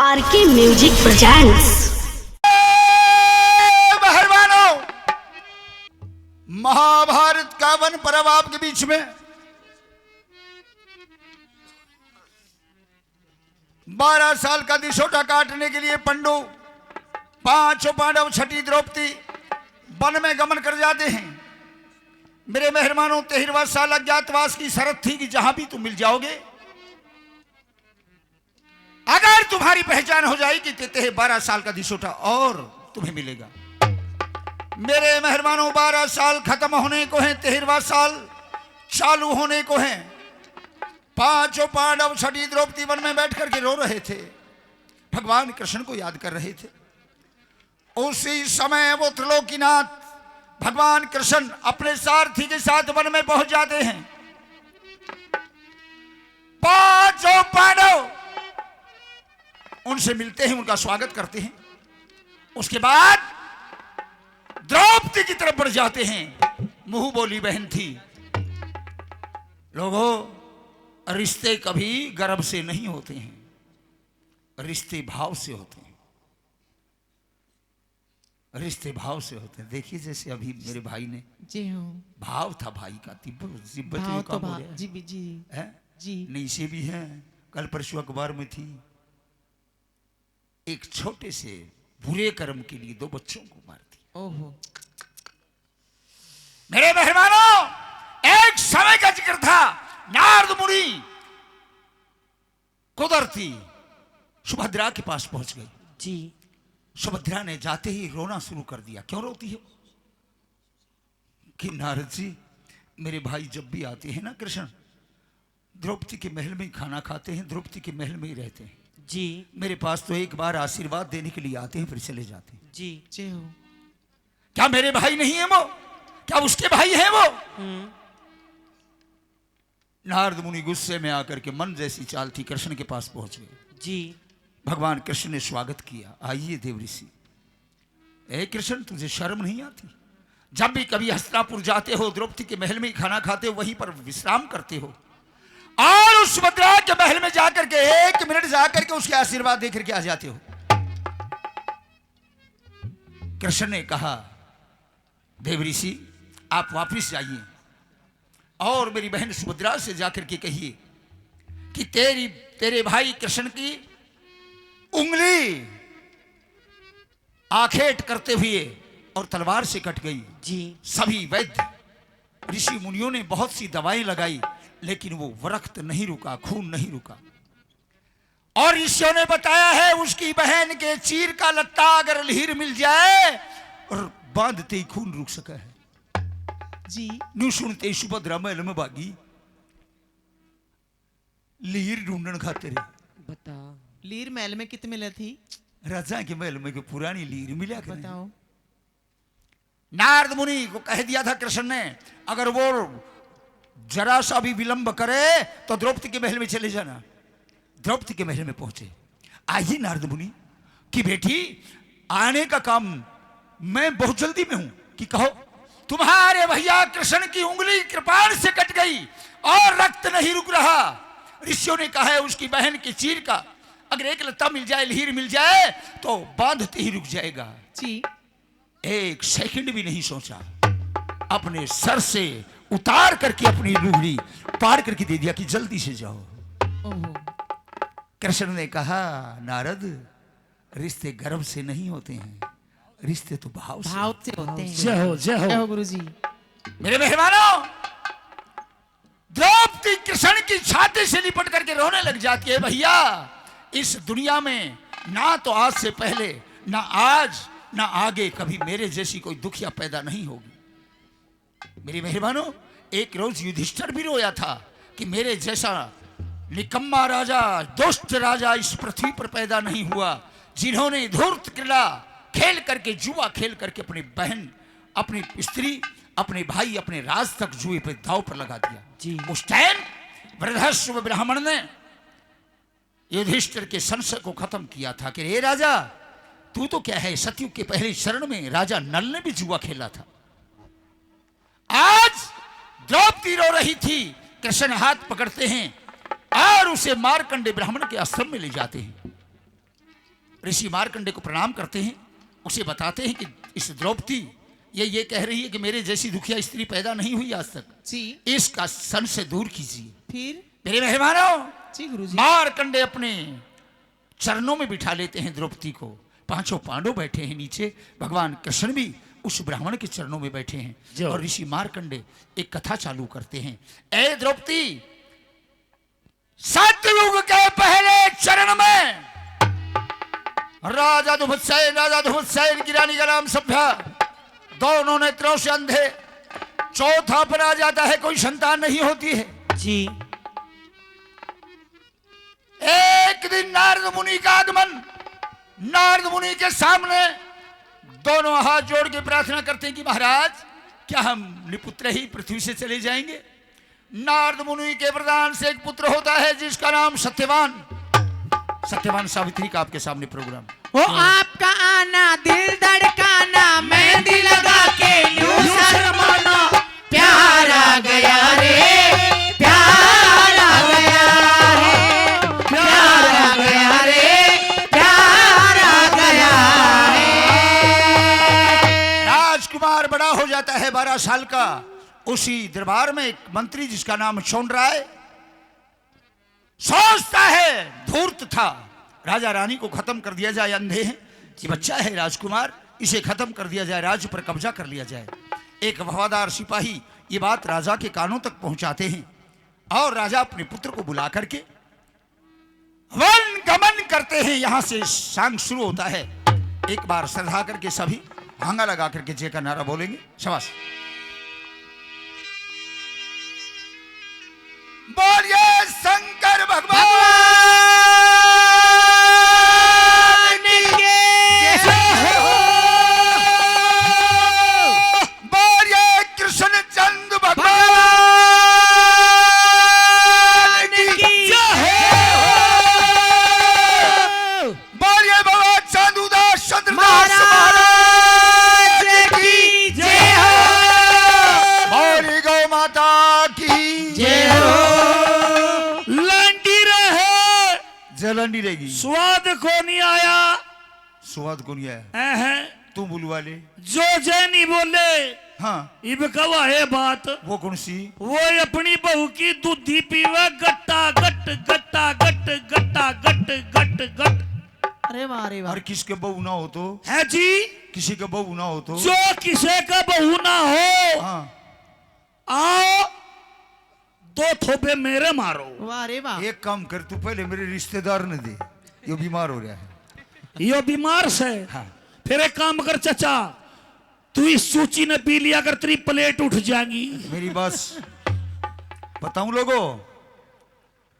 R K music presents. मेहरबानों, महाभारत का वन पर्व आपके बीच में 12 साल का दिशोटा काटने के लिए पंडु पांचों पांडव छठी द्रौपदी वन में गमन कर जाते हैं। मेरे मेहरबानों, 13वां साल अज्ञातवास की शरत थी कि जहां भी तुम मिल जाओगे, अगर तुम्हारी पहचान हो जाएगी तो 12 साल का दिशोटा और तुम्हें मिलेगा। मेरे मेहरबानों, 12 साल खत्म होने को हैं, 13वां साल चालू होने को हैं। पांचों पांडव छठी द्रौपदी वन में बैठ करके रो रहे थे, भगवान कृष्ण को याद कर रहे थे। उसी समय वो त्रिलोकीनाथ भगवान कृष्ण अपने सारथी के साथ वन में पहुंच जाते हैं। पांचों पांडव उनसे मिलते हैं, उनका स्वागत करते हैं। उसके बाद द्रौपदी की तरफ बढ़ जाते हैं। मुंह बोली बहन थी। लोगों, रिश्ते कभी गर्भ से नहीं होते हैं, रिश्ते भाव से होते हैं। रिश्ते भाव से होते हैं। देखिए, जैसे अभी मेरे भाई ने जी हूँ, भाव था भाई का, तिब्बत भाव तो का जी भी जी है जी। नीचे भी है। कल परसों अखबार में थी, एक छोटे से बुरे कर्म के लिए 2 बच्चों को मार दिया। ओहो, मेरे मेहमानों, एक समय का जिक्र था, नारद मुनि कुदरती सुभद्रा के पास पहुंच गई। जी। सुभद्रा ने जाते ही रोना शुरू कर दिया। क्यों रोती हो? कि नारद जी, मेरे भाई जब भी आते हैं ना कृष्ण, द्रौपदी के महल में ही खाना खाते हैं, द्रौपदी के महल में ही रहते हैं जी। मेरे पास तो एक बार आशीर्वाद देने के लिए आते हैं, फिर चले जाते हैं। जी जी हूँ। क्या मेरे भाई नहीं है वो? क्या उसके भाई हैं वो? नारद मुनि गुस्से में आकर के मन जैसी चाल थी, कृष्ण के पास पहुंच गए। जी। भगवान कृष्ण ने स्वागत किया। आइए देवऋषि। ए कृष्ण, तुझे शर्म नहीं आती? जब भी कभी हस्तिनापुर जाते हो, द्रौपदी के महल में ही खाना खाते हो, वहीं पर विश्राम करते हो, और उस सुभद्रा के महल में जाकर के 1 मिनट जाकर के उसके आशीर्वाद देकर के आ जाते हो। कृष्ण ने कहा, देवऋषि आप वापिस जाइए और मेरी बहन सुभद्रा से जाकर के कहिए कि तेरे भाई कृष्ण की उंगली आखेट करते हुए और तलवार से कट गई। जी। सभी वैद्य ऋषि मुनियों ने बहुत सी दवाएं लगाई, लेकिन वो रक्त नहीं रुका, खून नहीं रुका। और ऋषियों ने बताया है, उसकी बहन के चीर का लत्ता अगर लहीर मिल जाए और बांधते ही खून रुक सका है। जी। न्यू सुनते सुभद्रा महल में भागी, लीर ढूंढन खाते रहे। बता, लीर महल में कितने मिले थी? राजा के महल में पुरानी लीर मिला कर। बताओ। नारद मुनि को कह दिया था कृष्ण ने, अगर वो जरा सा भी विलंब करे तो द्रौपदी के महल में चले जाना। द्रौपदी के महल में पहुंचे। आइए नारद मुनि कि बेटी, आने का काम मैं बहुत जल्दी में हूं, कि कहो। तुम्हारे भैया कृष्ण की उंगली कृपाण से कट गई और रक्त नहीं रुक रहा। ऋषियों ने कहा है, उसकी बहन की चीर का अगर एक लत्ता मिल जाए, लहीर मिल जाए, तो बांधते ही रुक जाएगा। जी। 1 सेकंड भी नहीं सोचा, अपने सर से उतार करके अपनी लुगड़ी पार करके दे दिया कि जल्दी से जाओ। ओहो। कृष्ण ने कहा, नारद, रिश्ते गर्भ से नहीं होते हैं, रिश्ते तो भाव से होते हैं। जय हो, जय हो। जय हो गुरुजी। मेरे मेहमानों, द्रौपदी कृष्ण की छाती से लिपट करके रोने लग जाती है। भैया, इस दुनिया में ना तो आज से पहले, ना आज, ना आगे कभी मेरे जैसी कोई दुखिया पैदा नहीं होगी। मेरी मेहरबानों, एक रोज युधिष्ठिर भी रोया था कि मेरे जैसा निकम्मा राजा, दुष्ट राजा इस पृथ्वी पर पैदा नहीं हुआ, जिन्होंने धूर्त क्रीड़ा खेल करके, जुआ खेल करके अपनी बहन, अपनी स्त्री, अपने भाई, अपने राज तक जुए पे दांव पर लगा दिया। जी। उस टाइम वृद्धश्व ब्राह्मण ने युधिष्ठिर के संशय को खत्म किया था कि हे राजा, तू तो क्या है, सतयुग के पहले चरण में राजा नल ने भी जुआ खेला था। आज द्रौपदी रो रही थी, कृष्ण हाथ पकड़ते हैं और उसे मारकंडे ब्राह्मण के आश्रम में ले जाते हैं। ऋषि मार्कंडे को प्रणाम करते हैं, उसे बताते हैं कि इस द्रौपदी ये कह रही है कि मेरे जैसी दुखिया स्त्री पैदा नहीं हुई आज तक, जी इसका सन से दूर कीजिए। फिर मेरे मेहमानों, जी गुरुजी। मार्कंडे अपने चरणों में बिठा लेते हैं द्रौपदी को। पांचों पांडव बैठे हैं नीचे, भगवान कृष्ण भी उस ब्राह्मण के चरणों में बैठे हैं और ऋषि मार्कंडे एक कथा चालू करते हैं। ए द्रौपदी, सतयुग के पहले चरण में राजा धुमत्सेन की रानी का नाम सभ्या, दोनों नेत्रों से अंधे, चौथा पर आ जाता है, कोई संतान नहीं होती है जी। एक दिन नारद मुनि का आगमन, नारद मुनि के सामने दोनों हाथ जोड़ के प्रार्थना करते हैं कि महाराज, क्या हम निपुत्र ही पृथ्वी से चले जाएंगे? नारद मुनि के वरदान से एक पुत्र होता है जिसका नाम सत्यवान। सत्यवान सावित्री का आपके सामने प्रोग्राम। वो आपका आना दिल धड़काना, मेहंदी लगा के यूं शर्माना, प्यार आ गया रे, प्यार आ गया रे, प्यार आ गया रे, प्यार आ गया रे। राजकुमार बड़ा हो जाता है 12 साल का। उसी दरबार में एक मंत्री जिसका नाम चौनराय सोचता है, धूर्त था, राजा रानी को खत्म कर दिया जाए, अंधे हैं, ये बच्चा है राजकुमार, इसे खत्म कर दिया जाए, राज्य पर कब्जा कर लिया जाए। एक वफादार सिपाही ये बात राजा के कानों तक पहुंचाते हैं और राजा अपने पुत्र को बुला करके वन गमन करते हैं। यहां से सांग शुरू होता है। एक बार श्रद्धा करके सभी हांगा लगा करके जय का नारा बोलेंगे। शाबाश। बोलिए शंकर भगवान की जय हो। बोलिए कृष्ण चंद्र भगवान की जय हो। बोलिए बाबा चांदूदास चंद्रदास महाराज की जय हो। बोलिए गौ माता की जय हो। जलंडी रहेगी, स्वाद को नहीं आया, स्वाद को नहीं आया, तू बुलवा ले। जो जय नहीं बोले, हाँ इब कवा है बात, वो कौन सी? वो अपनी बहू की दूधी पीवे, गट्टा गट गट्टा गट गट्टा गट गट गट। अरे वाह अरे वाह। और किसके बहू ना हो तो है जी, किसी का बहू ना हो तो, जो किसी का बहू ना हो, हाँ आओ दो थोपे मेरे मारो। वाह अरे वाह। एक काम कर, तू पहले मेरे रिश्तेदार ने दे, ये बीमार हो रहा है। यो बीमार से, हाँ। फिर एक काम कर चाचा, तू इस सूची ने पी लिया कर, तेरी प्लेट उठ जाएगी। मेरी बस बताऊं लोगों,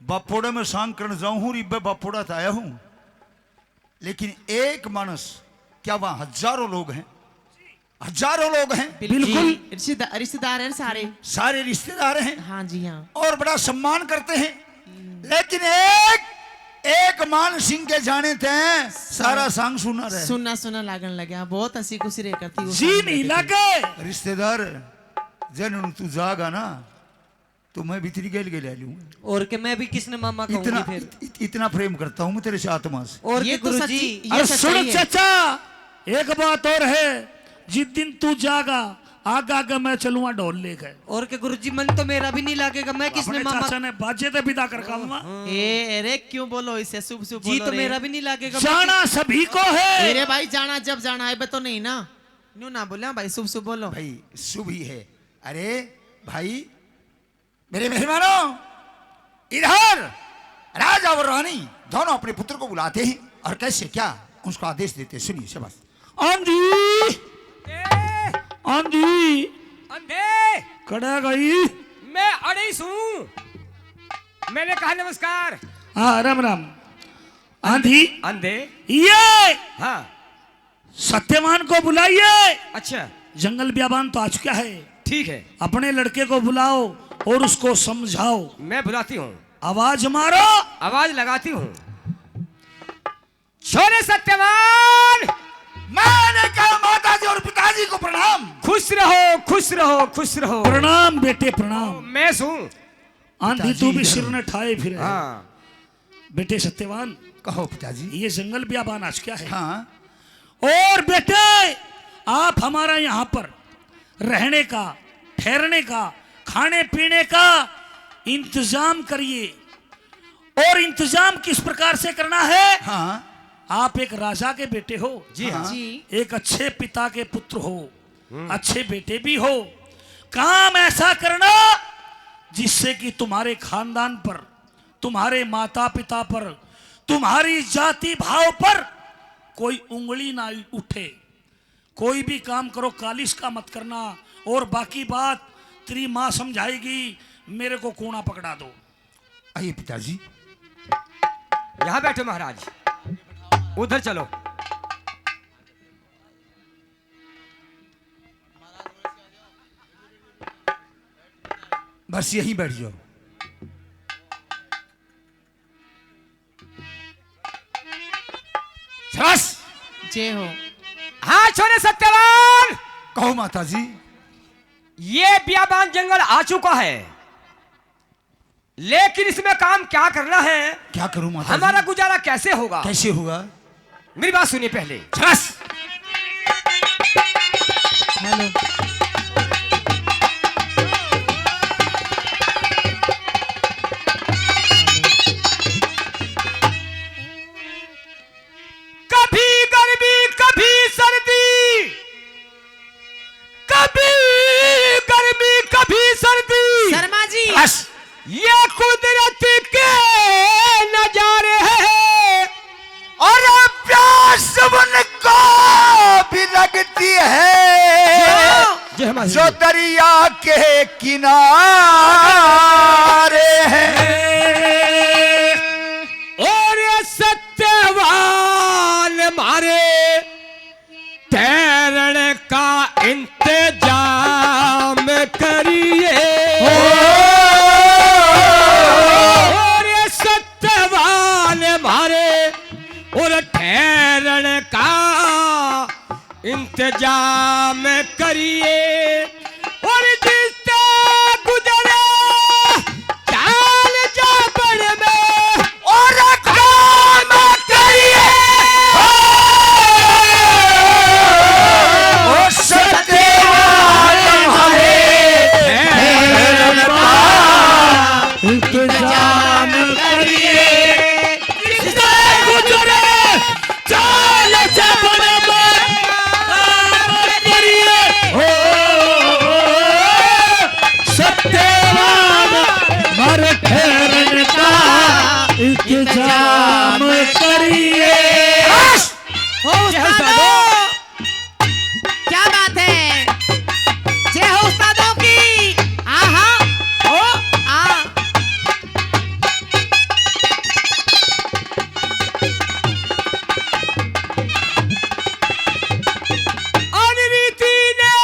बापोड़ा में सांग करने जाऊं हूं, रिब्बे बापोड़ा तो आया हूं, लेकिन एक मानस, क्या वहां हजारों लोग हैं, हजारों लोग हैं, बिल्कुल रिश्तेदार हैं सारे, सारे रिश्तेदार हैं, हाँ जी हाँ। और बड़ा सम्मान करते हैं, लेकिन एक मान सिंह के जाने थे सारा सांग सुना रहे, सुनना सुना लागन लगे, बहुत हंसी खुशी रह करती वो जी नहीं लगे। रिश्तेदार जन तू जागा ना तो मैं भीतरी गेल ले लूंगा, और के मैं भी किसने मामा कहूंगी इतना फिर। इतना प्रेम करता हूं मैं तेरे से आत्मा से। और ये के तो गुरुजी, सच्ची, और ये सुन सच्चाई है। चाचा, एक बात और है, जिस दिन तू जागा आगा आगा मैं चलूंगा ढोल लेकर। और के गुरुजी, मन तो मेरा भी नहीं लागेगा, मैं किसने अपने मामा। चाचा ने बाजे ते विदा कर खाऊंगा। अरे क्यों बोलो इसे, शुभ शुभ जी बोलो तो रे। मेरा भी नहीं लागेगा। जाना सभी को है। अरे भाई जाना जब जाना है, तो नहीं ना, न्यू ना बोले भाई, शुभ शुभ बोलो भाई शुभ ही है। अरे भाई मेरे मेहमानों, इधर राजा और रानी दोनों अपने पुत्र को बुलाते हैं और कैसे क्या उसको आदेश देते हैं, सुनिए। शाबाश। आंधी आंधी अंधे, कड़ा गई। मैं अड़ीस हूँ, मैंने कहा नमस्कार। हाँ राम राम। आंधी, अंधे, ये हाँ सत्यवान को बुलाइए। अच्छा जंगल बियाबान तो आ चुका है, ठीक है, अपने लड़के को बुलाओ और उसको समझाओ। मैं बुलाती हूँ, आवाज मारो। आवाज लगाती हूँ। छोरे सत्यवान, मैंने कहा माता जी और पिताजी को प्रणाम। खुश रहो खुश रहो खुश रहो। प्रणाम बेटे प्रणाम। मैं हूँ। आंधी तू भी सिर ने ठाए फिर। हाँ बेटे सत्यवान, कहो पिताजी। ये जंगल बियाबान आज क्या है? हाँ और बेटे आप हमारा यहाँ पर रहने का, ठहरने का, खाने पीने का इंतजाम करिए। और इंतजाम किस प्रकार से करना है? हाँ आप एक राजा के बेटे हो, जी हाँ। जी एक अच्छे पिता के पुत्र हो, अच्छे बेटे भी हो। काम ऐसा करना जिससे कि तुम्हारे खानदान पर, तुम्हारे माता पिता पर, तुम्हारी जाति भाव पर कोई उंगली ना उठे। कोई भी काम करो कालिश का मत करना। और बाकी बात तेरी माँ समझाएगी, मेरे को कोना पकड़ा दो। आइए पिताजी। यहाँ बैठो महाराज, उधर चलो। बस यहीं बैठ जाओ। शाबाश। जय हो। हाँ छोरे सत्यवान, कहो माता जी। ये बियाबान जंगल आ चुका है, लेकिन इसमें काम क्या करना है? क्या करूं माता हमारा जी? गुजारा कैसे होगा? कैसे होगा? मेरी बात सुनिए पहले। शाबाश। हेलो। कभी गर्मी कभी सर्दी, कभी गर्मी कभी सर्दी, शर्मा जी। शाबाश। ये कुदरत के नजारे हैं। और प्यास उनको भी लगती है जो दरिया के किनारे हैं। और ये सत्यवान मारे तैरने का इंतजाम करिए। और ये सत्यवान मारे और ठहरने का इंतजाम करिए। और जिससे गुजरे चाल जाबड़ में और काम करिए। ओ सत्यवान हमारे इंतजाम करिए। जिससे गुजरे चाल जाबड़ में करिए। सत्यवान मर ठहरने का इंतजाम करिए। क्या बात है? जय हो उस्तादों की। आहा ओ आ। अनरीति ने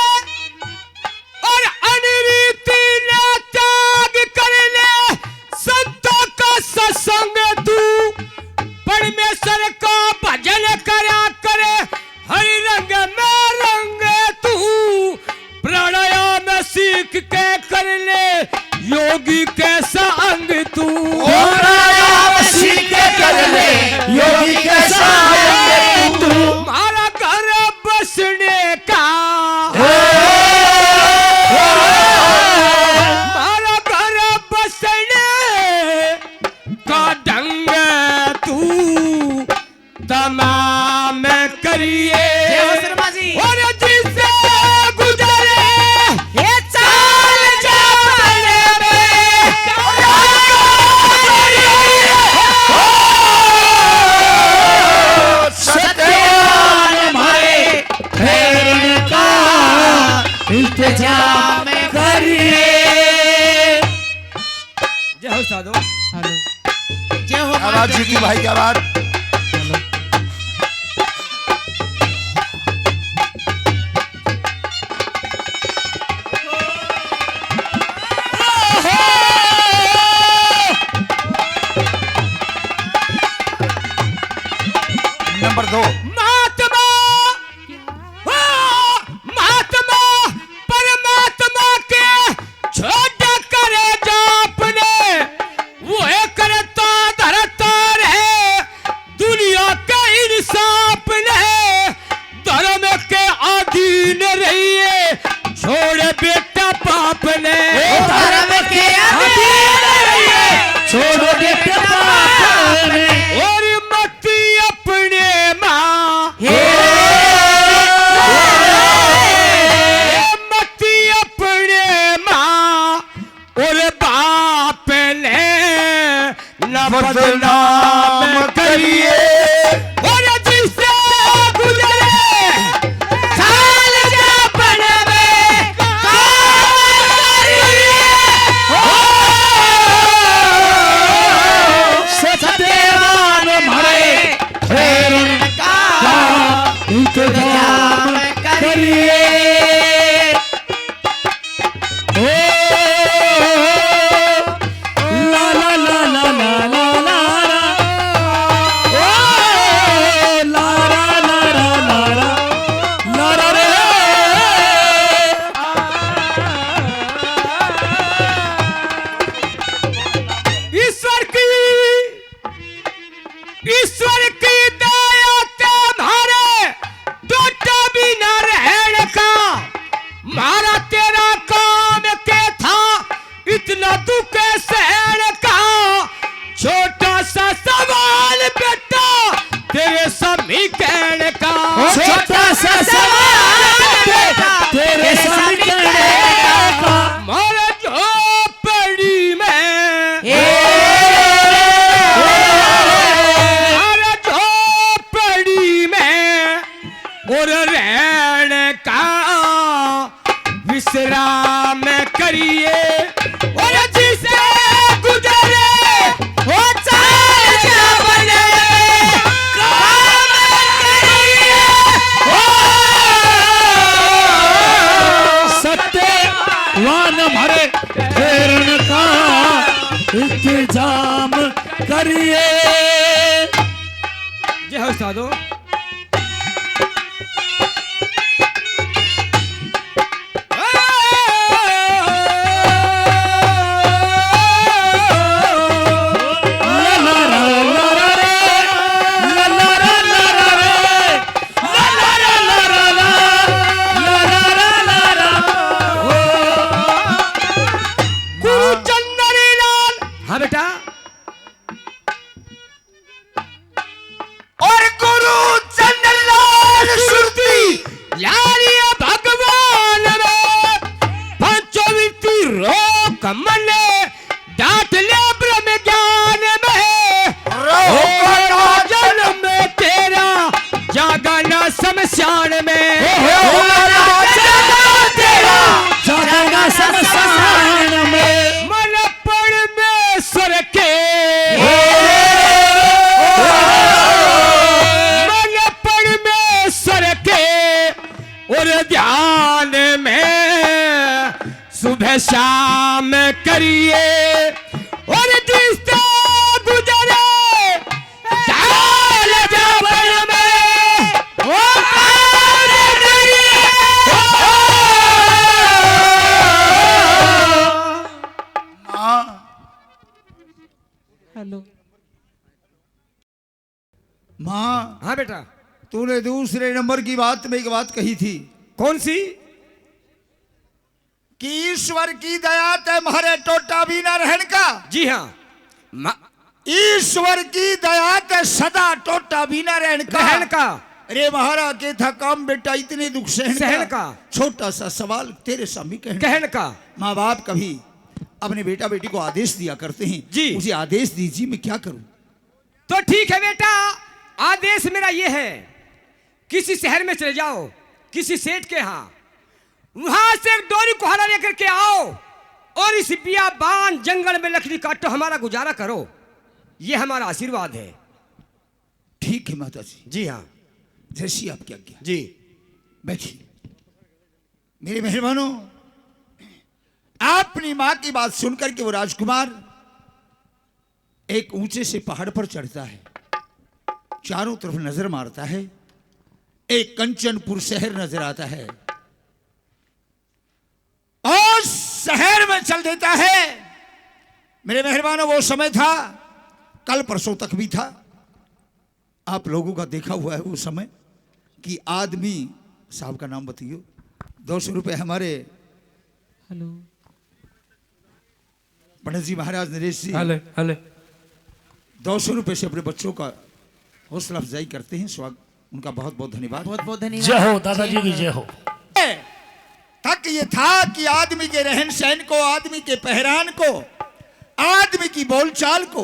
और अनरीति ने त्याग कर ले संतों का सत्संग तू। परमेश्वर का भजन करा करे हरि रंग में रंग तू। प्राणायाम सीख के कर ले योगी कैसा अंग तू। प्राणायाम सीख के कर ले योगी कैसा अंग तू। तुम्हारा घर बसने का हमारा घर बसने का ढंग तू तमाम करिए। जय हो शर्मा जी। और जिससे गुजरे ये चाल जाबड़ में सत्यवान हमारे ठहरने का इंतजाम करिए। जय हो साधो। हेलो। जय हो आवाज माता जीती भाई की आवाज। नंबर 2। महात्मा महात्मा परमात्मा के छोड़ करे जो अपने वो करता धरता जाम करिए ओ ला ला ला ला ला ला ला ओ ला ला ला ला ला ला ला रे ईश्वर की दया तुम्हारे टूटा भी न रहने का मारा तेरा काम के था इतना दुख सहन का छोटा सा सवाल बेटा तेरे समी कहने का छोटा सा सवाल बेटा तेरे सामने का मारा झोपड़ी में मारा झोपड़ी में और रहने का विश्राम करिए और जिसे गुजरे हो चाल जा बने काम करिए सत्यवान हमारे फेरन का इंतजाम करिए जय हो साधो हाँ बेटा और गुरु चंद्रलाल सुरती यारिया भगवान में पंचविति रोक मन डांट ले ब्रह्म ज्ञान में होगा जन्म में तेरा जागना शमशान में होगा तेरा जागना शमशान में मन परमेश्वर के मन परमेश्वर के और ध्यान में सुबह शाम करिए और जिससे गुजरे चाल जावन में वो काम करिए माँ हाँ बेटा तूने दूसरे नंबर की बात में एक बात कही थी कौन सी कि ईश्वर की दया तुम्हारे टोटा भी न रहन का जी हाँ ईश्वर की दया ते सदा टोटा भी न रहन का रहन का अरे महाराज के था काम बेटा इतने दुख सहन सहन का। छोटा सा सवाल तेरे सामने कहन का माँ बाप कभी अपने बेटा बेटी को आदेश दिया करते हैं जी। मुझे आदेश दीजिए मैं क्या करूं तो ठीक है बेटा आदेश मेरा ये है किसी शहर में चले जाओ किसी सेठ के यहाँ वहां से एक डोरी कोहरा लेकर के आओ और इस बियाबान जंगल में लकड़ी काटो हमारा गुजारा करो ये हमारा आशीर्वाद है ठीक है माता जी जी हाँ जैसी आपकी आज्ञा जी बैठिए मेरे मेहरबानों अपनी मां की बात सुनकर के वो राजकुमार एक ऊंचे से पहाड़ पर चढ़ता है चारों तरफ नजर मारता है एक कंचनपुर शहर नजर आता है और शहर में चल देता है मेरे मेहरबानों वो समय था कल परसों तक भी था आप लोगों का देखा हुआ है वो समय कि आदमी साहब का नाम बताइए 200 रुपए हमारे हेलो पंडित जी महाराज नरेश जी हले हले 200 रुपए से अपने बच्चों का हौसला अफजाई करते हैं स्वागत उनका बहुत बहुत धन्यवाद बहुत बहुत धन्यवाद जय हो दादाजी की जय हो तक ये था कि आदमी के रहन सहन को आदमी के पहरान को आदमी की बोलचाल को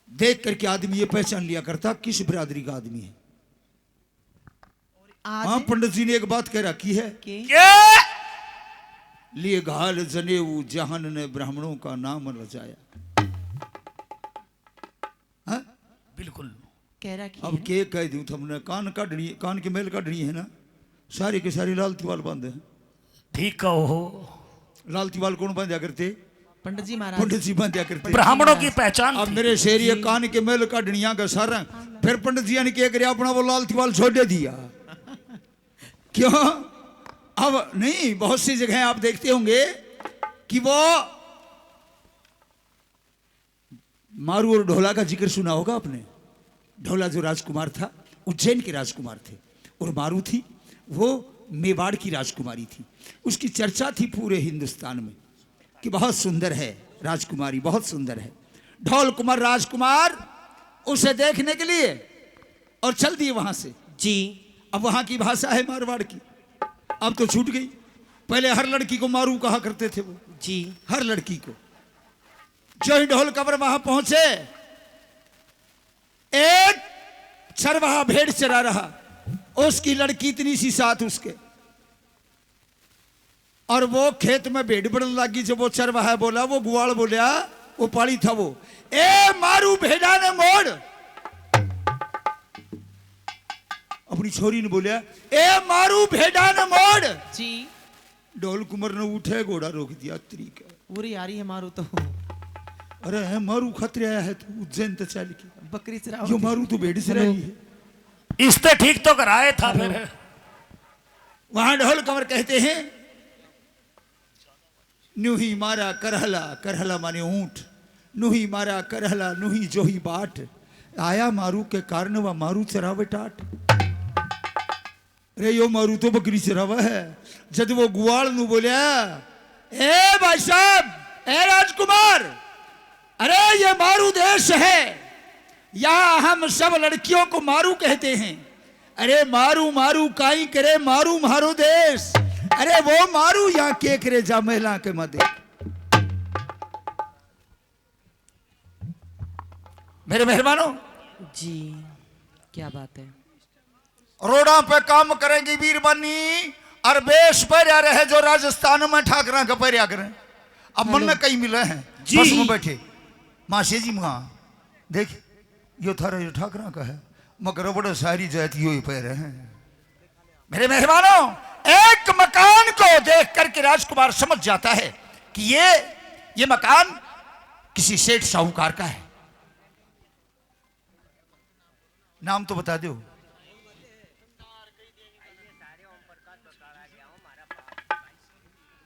देख करके आदमी ये पहचान लिया करता किस बिरादरी का आदमी है हाँ पंडित जी ने एक बात कह रखी है लिए घाल जनेऊ जहान ने ब्राह्मणों का नाम रचाया हाँ? बिल्कुल कह रखी अब के कह दूं तुमने कान काटनी, कान की मेल काटनी है ना, सारी के सारी लाल तिवाल बांधे हैं। ठीक कहो। लाल तिवाल कौन बांधा करते? पंडित जी महाराज। पंडित जी बांधा करते। ब्राह्मणों की पहचान अब थी। मेरे शेरी कान के मेल काटनिया का सारा, फिर पंडित जी ने क्या करे, अपना वो लाल तिवाल छोड़ दिया। क्यों? अब नहीं, बहुत सी जगह आप देखते होंगे कि वो मारू और ढोला का जिक्र सुना होगा आपने। ढोला जो राजकुमार था, उज्जैन के राजकुमार थे, और मारू थी वो मेवाड़ की राजकुमारी थी। उसकी चर्चा थी पूरे हिंदुस्तान में कि बहुत सुंदर है राजकुमारी, बहुत सुंदर है। ढोल कुमार राजकुमार उसे देखने के लिए और चल दिए वहां से जी। अब वहां की भाषा है मारवाड़ की, अब तो छूट गई। पहले हर लड़की को मारू कहा करते थे वो जी। हर लड़की को। जो ही ढोल कबर वहां पहुंचे, एक चरवाहा भेड़ चरा रहा, उसकी लड़की इतनी सी साथ उसके, और वो खेत में भेड़ बढ़ने लगी। जब वो चरवाहा बोला, वो गुआल बोला, वो पाली था वो, ए मारू भेड़ा ने मोड़। अपनी छोरी ने बोला, ए मारू भेड़ा ने मोड़। जी। ढोल कुमार ने उठे, घोड़ा रोक दिया। तरीका पूरी आ रही है मारू तो। अरे है मारू खतरे आया है, तू उज्जैन तो चल के, बकरी चरा जो मारू तो भेड़ से रही है। इसने ठीक तो कराए था। फिर वहां ढोल कमर कहते हैं, नुही मारा करहला, करहला माने ऊंट, नुही मारा करहला, नुही जोही बाट, आया मारू के कारण वह मारू चरावे टाट। अरे यो मारू तो बकरी चरावा है। जब वो गुआल नु बोलिया, ए भाई साहब, ए राजकुमार, अरे ये मारू देश है, यहाँ हम सब लड़कियों को मारू कहते हैं। अरे मारू मारू काई करे, मारू मारो देश। अरे वो मारू यहाँ के करे, जा महिला के मदे। मेरे मेहरबानों, जी। क्या बात है। रोडा पे काम करेंगी वीरबानी, और बेश पैरिया रहे जो राजस्थान में ठाकरा का पैरिया करें। अब मन में कई मिले हैं, जी। बस में बैठे मासे जी माँ देख, यो थारा यो ठाकरा का है, मगर बड़े सारी जाति यो ही पैर हैं। मेरे मेहरबानों, एक मकान को देख करके राजकुमार समझ जाता है कि ये मकान किसी सेठ साहूकार का है। नाम तो बता दो।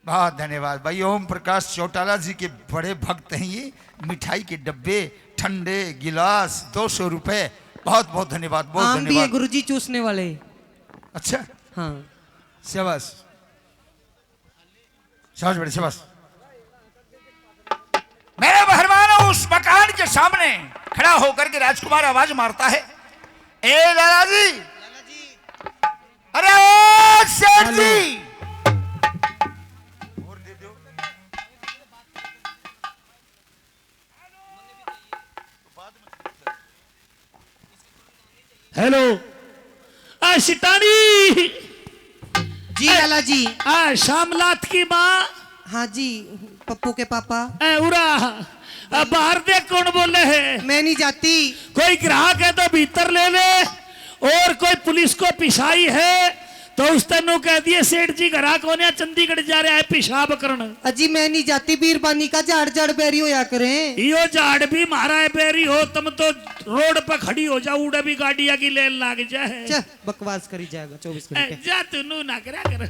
बहुत धन्यवाद भाई। ओम प्रकाश चौटाला जी के बड़े भक्त हैं ये। मिठाई के डब्बे, ठंडे गिलास, 200 रुपए। बहुत बहुत धन्यवाद, बहुत आम भी है धन्यवाद। गुरुजी चूसने वाले। अच्छा, हाँ। शाबाश शाबाश बड़े शाबाश। मेरे मेहरबानों, उस मकान के सामने खड़ा होकर के राजकुमार आवाज मारता है, ए लाला जी, अरे ओ सेठ जी। हेलो, आ सिटानी। जी लाला जी। आ शामलात की माँ। हाँ जी, पप्पू के पापा। उरा बाहर देख, कौन बोले है? मैं नहीं जाती। कोई ग्राहक है तो भीतर ले ले, और कोई पुलिस को पिसाई है तो उस तेनों कह दिए, सेठ जी ग्राहक होने चंडीगढ़ जा रहा है पेशाब करना। अजी मैं नहीं जाती, बीरबानी का झाड़ झाड़ बैरी होया करें। यो झाड़ भी मारा है बेरी हो, तुम तो रोड पर खड़ी हो जाओ, उड़े भी गाड़िया की लेन लाग जाए। बकवास करी जाएगा 24 घंटे। जा तू ना करा कर।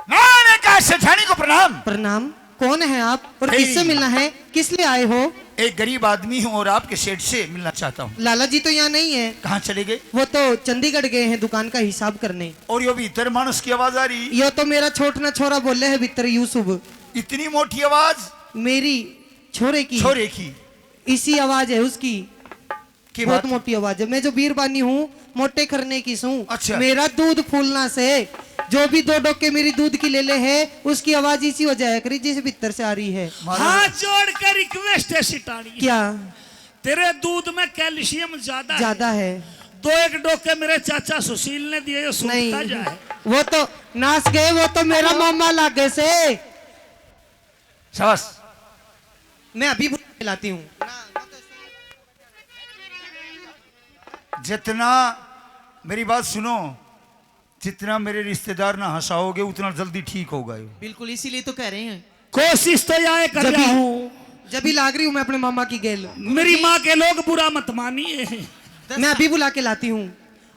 मैंने कहा सेठानी को प्रणाम। प्रणाम। कौन है आप और किससे मिलना है, किस लिए आए हो? एक गरीब आदमी हूँ और आपके सेठ से मिलना चाहता हूँ। लाला जी तो यहाँ नहीं है। कहाँ चले गए? वो तो चंडीगढ़ गए हैं दुकान का हिसाब करने। और यो भीतर मानस की आवाज आ रही, यो तो मेरा छोटना छोरा बोले है भीतर, यूसुफ। इतनी मोटी आवाज? मेरी छोरे की। छोरे की इसी आवाज है उसकी। की बहुत बात? मोटी आवाज है। मैं जो बीरबानी हूँ, मोटे करने की सूं। अच्छा। मेरा दूध फूलना से जो भी 2 डोके मेरी दूध की ले ले है, उसकी आवाज इसी हो जाया करी जैसे भीतर से आ रही है। हाथ जोड़ कर रिक्वेस्ट है सिटानी, क्या? तेरे दूध में कैल्शियम ज्यादा है। 2-1 डोके मेरे चाचा सुशील ने दिए, जो सूखता नहीं, जाए। वो तो नाच गए, वो तो मेरा मामा लागे से। शाबाश। मैं अभी खिलाती हूँ। जितना मेरी बात सुनो, जितना मेरे रिश्तेदार ना हंसाओगे उतना जल्दी ठीक होगा ये। बिल्कुल इसीलिए तो कह रहे हैं। कोशिश तो यह कर जब रहा भी- हूँ। जब भी लाग रही हूँ मैं अपने मामा की गेल। मेरी माँ के लोग बुरा मत मानिए। मैं अभी बुला के लाती हूँ।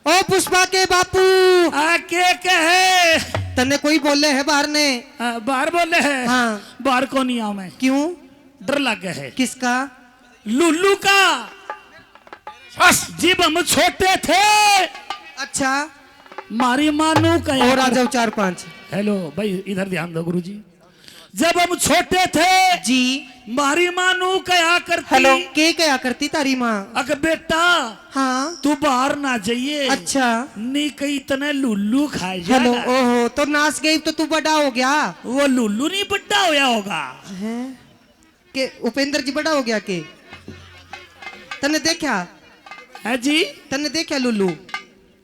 ओ पुष्पा के बापू, आके कहे तन्ने कोई बोले है बाहर ने? बाहर बोले है। हाँ। बाहर को नहीं आऊं मैं, क्यों? डर लग गया है। किसका? लुल्लू का। बस जब हम छोटे थे अच्छा, मारी मानू कहे। और आ जाओ 4-5। हेलो भाई, इधर ध्यान दो गुरुजी। जब हम छोटे थे जी। मारी मानू कहा करती। हेलो, के क्या करती तारी माँ? अगर बेटा हाँ। तू बाहर ना जाइए। अच्छा। नहीं कहीं इतने लुल्लू खाए हेलो, जाएगा। ओहो, तो नाच गई तो तू बड़ा हो गया वो लुल्लू नहीं बड्डा होया होगा। है के? उपेंद्र जी बड़ा हो गया के? तन्ने देखा है जी? तन्ने देखा लुल्लू?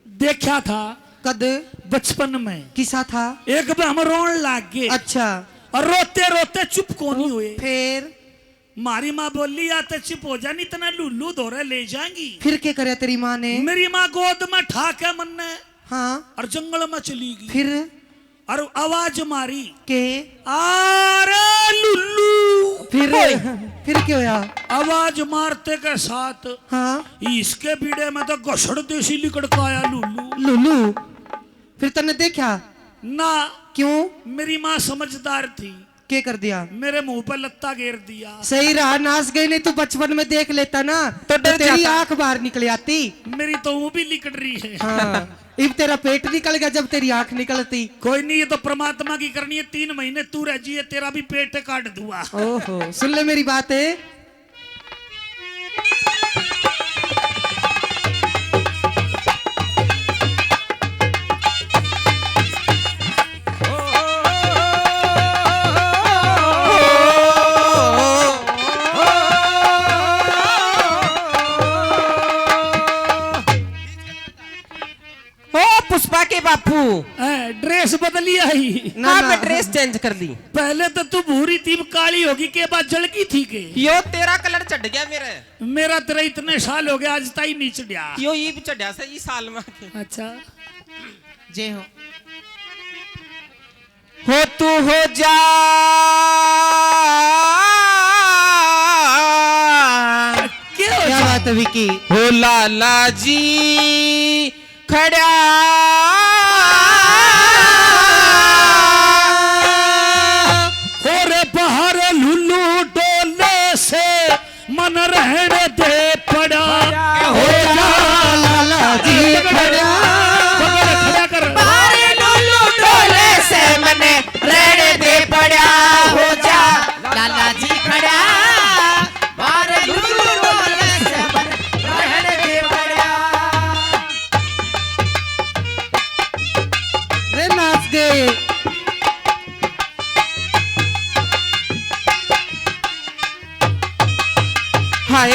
देखा था कद? बचपन में। किसा था? एक बार हम रोन लाग गए अच्छा, और रोते रोते चुप को नहीं हुए। फिर? मारी माँ बोली या तो चुप हो जा, नहीं इतना लुल्लू दौरे ले जाएंगी। फिर क्या करे तेरी माँ ने? मेरी माँ गोद में ठाके मन ने हाँ। और जंगल में चली गई। फिर और आवाज मारी के? आरे लुल्लू। फिर क्या हुआ? आवाज मारते के साथ हाँ। इसके बीड़े में तो घसड़ देसी लिकड़ का आया लुल्लू। लुल्लू? फिर तन्ने देखा? ना, क्यों? मेरी माँ समझदार थी, क्या कर दिया? मेरे मुंह पर लत्ता घेर दिया। सही रहा, नाच गई नहीं तू बचपन में देख लेता ना तो तेरी आंख बाहर निकल आती। मेरी तो मुंह भी लिकड़ रही है। हाँ। अब तेरा पेट निकल गया जब तेरी आंख निकलती। कोई नहीं, ये तो परमात्मा की करनी है। 3 महीने तू रह जी, तेरा भी पेट काट दूंगा। ओहो, सुन ले मेरी बात है। पुष्पा के बापू, ड्रेस बदली आई। ना, हाँ ना। मैं ड्रेस चेंज कर दी। पहले तो तू भूरी थी, अब काली होगी, के बाद जलकी थी के। यो तेरा कलर चढ़ गया मेरे। मेरा तेरा इतने साल हो गया, आज ताई नहीं चढ़िया। यो ये भी चढ़ा से ये साल में। अच्छा, जय हो। तू हो जा क्या बात है विकी? हो लाला जी खड़ा और बाहर लुल्लू डोले से मन रहने दे पड़ा। हो जा लाला जी खड़ा। खड़ा कर। बारे लुल्लू डोले से मने रहने दे पड़ा। हो जा लाला जी खड़ा। बारे लुल्लू डोले से मने रहने दे पड़ा। रे नाच गए। हाय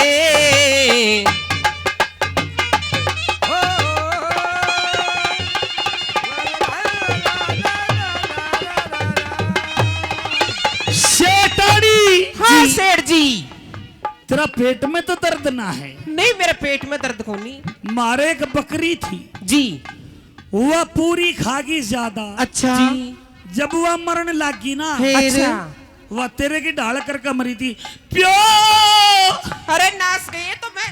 शेटानी। हाँ सेठ जी। तेरा पेट में तो दर्द ना है? नहीं मेरे पेट में दर्द कोनी। मारे एक बकरी थी जी। वह पूरी खागी ज्यादा। अच्छा। जब वह मरण लगी ना, फिर? अच्छा। वह तेरे की ढाल करके मरी थी। प्यो। अरे नाच गई तो मैं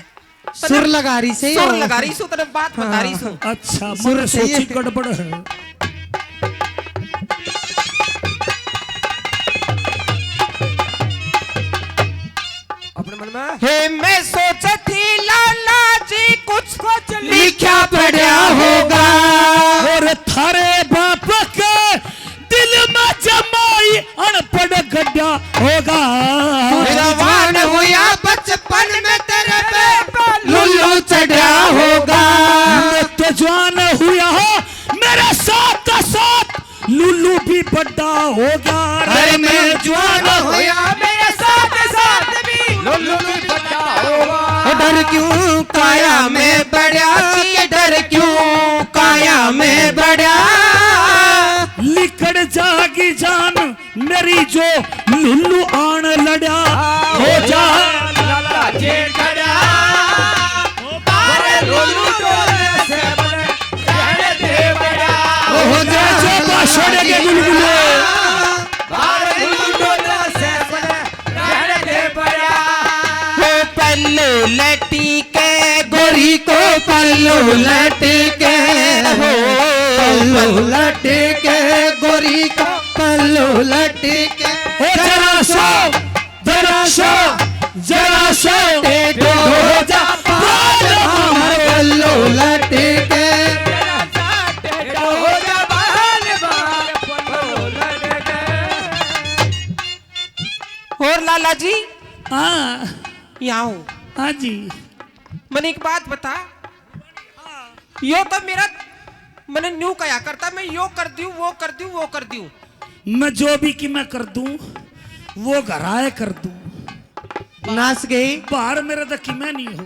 सुर लगा रही से सुर लगा रही सू, तेरे बात बता रही सू। अच्छा, सुर मैंने सही है। सोची गड़बड़ है। अपने मन में हे मैं सोच थी लाला जी कुछ लिखा पढ़ा होगा। और थारे बाप के दिल में जमाई अनपढ़ गड्ढा होगा। जवान हुआ बचपन में तेरे पे लुल्लू चढ़ा होगा। मैं तो जवान हुआ हो, मेरे साथ साथ लुल्लू भी बड़ा होगा। अरे मैं जवान होया मेरे साथ साथ भी लुल्लू भी बड़ा होगा। डर क्यों काया में बढ़ा? ये डर क्यों काया में बढ़ा? लिकड़ जागी जान मेरी जो लुल्लू आन लड़ा। हो जा लाला जी खड़ा। बारे लुल्लू पल्लू लटके हो, पल्लू लटके गोरी का पल्लू लटके। जरा सो टेढ़ो हो जा बाल हमर पल्लू लटके। और लाला जी हाँ यहाँ हूँ। हाँ जी। मैंने एक बात बता, यो तो मेरा मैंने न्यू कहा करता, मैं यो कर दूं वो कर दूं वो कर दूं। मैं जो भी कि मैं कर दूं वो घराए कर दूं। नाच गई बाहर मेरा तो कि मैं नहीं हो।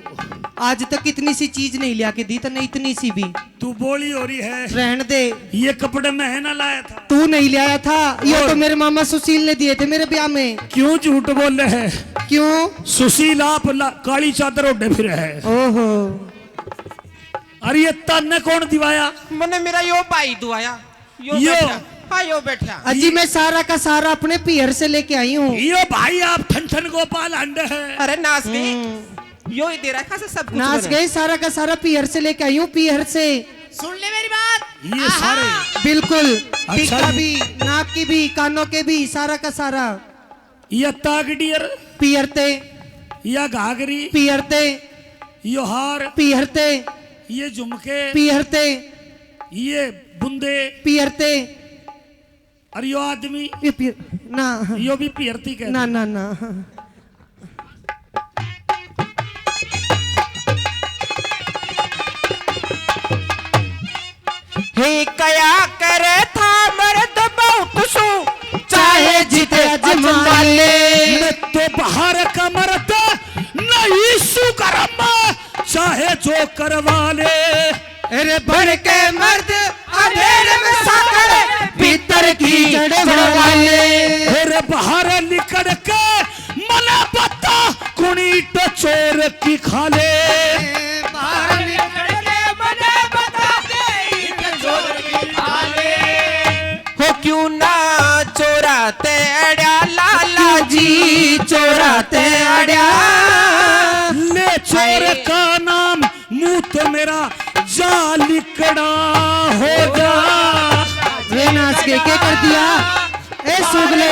आज तक कितनी सी चीज नहीं लिया के दी तने, इतनी सी भी। तू बोली हो रही है। रहने दे, ये कपड़े मैं ना लाया था। तू नहीं लाया था, ये तो मेरे मामा सुशील ने दिए थे मेरे ब्याह में। क्यों झूठ बोल रहे हैं? क्यों? सुशील आप काली चादर ओढ़े फिर है। ओहो, अरे ये तन्ने कौन दिवाया? मैंने मेरा यो भाई दुआया। यो यो। बैठा, हाँ यो बैठा। अजी मैं सारा का सारा अपने पियर से लेके आई हूँ। यो भाई आप ठन गोपाल अंडे है। अरे नाच गई, यो ही दे रखा से सब कुछ नाच मैंने। गए, सारा का सारा पियर से लेके आई हूँ, पियर से। सुन ले मेरी बात। ये सारे बिल्कुल, टीका जी। भी, नाक की भी, कानों के भी, सारा का सारा ये तागडियर पियरते, या घाघरी, पियरते, यो हार, पियरते, ये झुमके, पियरते, ये बुंदे, पियरते। और यो आदमी ये पियर ना, यो भी पियरती कहते। ना ना ना। हे कया करे था मर्द बहुत सु, चाहे जीते अजमा ले। मैं तो बाहर का मर्द नहीं सुकरम, चाहे जो करवा ले। अरे बढ़ के मर्द अंधेरे में साकर भीतर की जड़ वाले। अरे बाहर निकल के मना पत्ता कुणी तो चोर की खाले। बाहर निकल के मना बता दे चोर की खाले। हो क्यों ना चोराते अड्या लाला जी, चोराते अड्या। ले चोर का नाम मुंह तो मेरा जा लिकड़ा हो जा। वे नाच के क्या कर दिया? ए सुगले,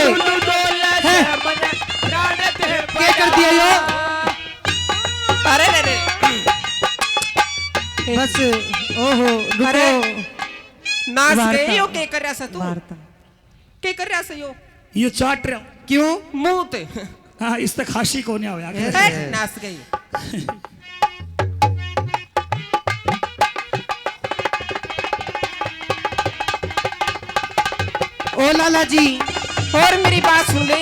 क्या कर दिया यो? अरे रे रे। बस ओहो अरे, रुको। नाच वार्ता। गई यो के कर रहा सा तू? वार्ता। के कर रहा सा यो? ये चाट रहा हूं। क्यों? मुंह ते। हाँ इस तक खासी को नहीं आया। ए, नाच गई। ओ लाला जी, और मेरी बात सुन ले।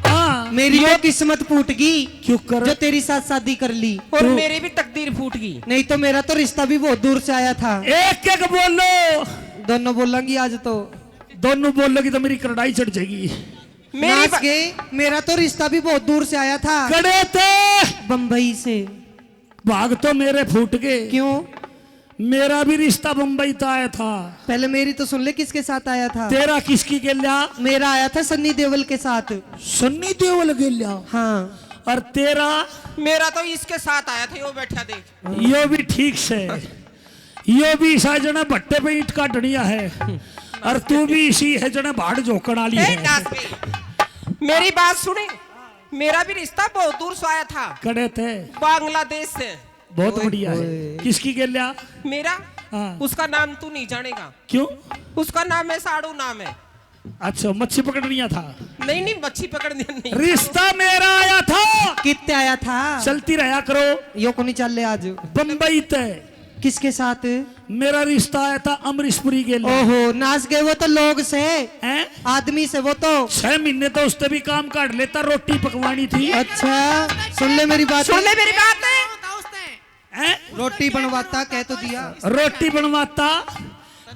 हाँ मेरी तो किस्मत फूट गई क्यों कर? जो तेरी साथ शादी कर ली। और मेरी भी तकदीर फूट गई। नहीं तो मेरा तो रिश्ता भी बहुत दूर से आया था। एक एक बोलो। दोनों बोलेंगी आज तो। दोनों बोलोगी तो मेरी करड़ाई चढ़ जाएगी। मेरी नाच गए, मेरा तो रिश्ता भी बहुत दूर से आया था, कड़े थे बम्बई से। भाग तो मेरे फूट गए। क्यों? मेरा भी रिश्ता मुंबई तो आया था। पहले मेरी तो सुन ले, किसके साथ आया था? तेरा किसकी के लिया? मेरा आया था सन्नी देओल के साथ। सन्नी देओल के लिया। हाँ। और तेरा? मेरा तो इसके साथ आया था, यो बैठा देख। यो भी ठीक से, यो भी ऐसा जना भट्टे पे ईंट का डनिया है। और तू भी इसी है जना भाड़ जोकड़ वाली ए, है। नाच गई। मेरी बात सुने, मेरा भी रिश्ता बहुत दूर से आया था, कड़े थे बांग्लादेश से। बहुत बढ़िया है। किसकी के लिया? मेरा? हाँ। उसका नाम तू नहीं जानेगा। क्यों? उसका नाम है साड़ू नाम है। अच्छा मच्छी पकड़निया था। नहीं नहीं, मच्छी पकड़ने नहीं। रिश्ता मेरा आया था। कितने आया था? चलती रहा करो। यो को नहीं चल ले आज। बम्बई ते किसके साथ? मेरा रिश्ता आया था अमरीशपुरी के लिए। ओहो, नाच गए वो तो लोग से, हैं? आदमी से वो तो। 6 महीने तो उससे भी काम काट लेता, रोटी पकवानी थी। अच्छा सुन ले मेरी बात। सुन ले मेरी बात है। हैं? रोटी बनवाता कह तो दिया। रोटी बनवाता,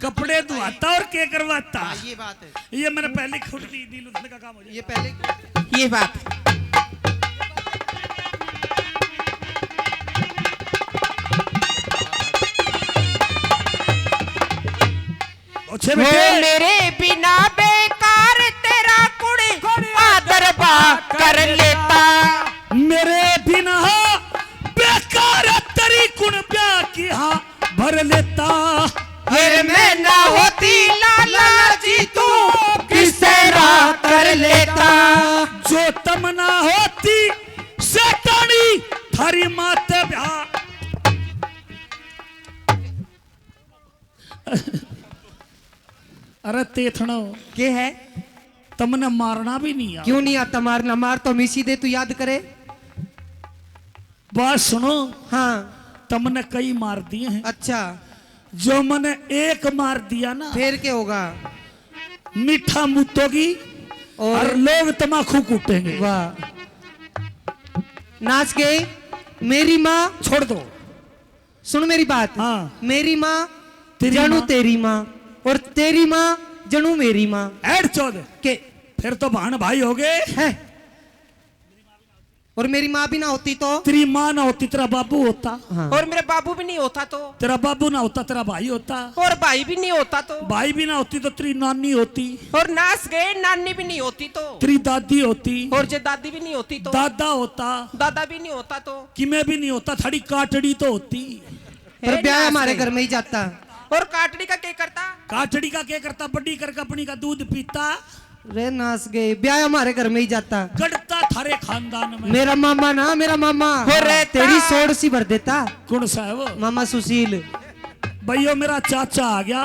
कपड़े धुआता और के करवाता। ये बात है। ये मैंने पहले खुद दी का काम हो जाए। ये पहले ये बात। अच्छे वो बेटे मेरे बिना बेकार तेरा कुड़ी आदर बा कर लेता। मेरे बिना बेकार तेरी कुण ब्याह की हाँ कर लेता। फिर मैं ना होती लाला जी तू किस तरह कर लेता। जो तमन्ना होती सेठानी थारी माते ब्याह। अरे तेथनो के है? तमने मारना भी नहीं आता। क्यों नहीं आता मारना? मार तो मिसी दे, तू याद करे। बात सुनो, हाँ तमने कई मार दिए हैं। अच्छा, जो मैंने एक मार दिया ना, फिर क्या होगा? मीठा मुतोगी और लोग तमाकू कूटेंगे। वाह, नाच गई। मेरी माँ, छोड़ दो। सुन मेरी बात। हाँ। मेरी माँ तेरी जनू माँ? तेरी माँ, और तेरी माँ जनू मेरी माँ। ऐड चौद के फिर तो बहन भाई हो गए। है, और मेरी माँ भी ना होती तो? तेरी माँ ना होती तेरा बाबू होता। हाँ। और मेरे बाबू भी नहीं होता तो? तेरा बाबू ना होता तेरा भाई होता। और भाई भी नहीं होता तो? भाई भी ना होती तो तेरी नानी होती। और नाच गए नानी भी नहीं होती तो? तेरी दादी होती। और जो दादी भी नहीं होती तो? दादा होता। दादा भी नहीं होता तो? कि मैं भी नहीं होता, थोड़ी काटड़ी तो होती। पर ब्याह नाच हमारे गई। घर में ही जाता। और काटड़ी का क्या करता? काटड़ी का क्या करता? बड्डी कर कंपनी का दूध पीता। रे नाच गए, ब्याह हमारे घर में ही जाता। गड़ता थारे खानदान में। मेरा मामा ना, मेरा मामा हो रहता। तेरी सोड़ सी भर देता। कौन सा है वो? मामा सुशील। भैया मेरा चाचा आ गया।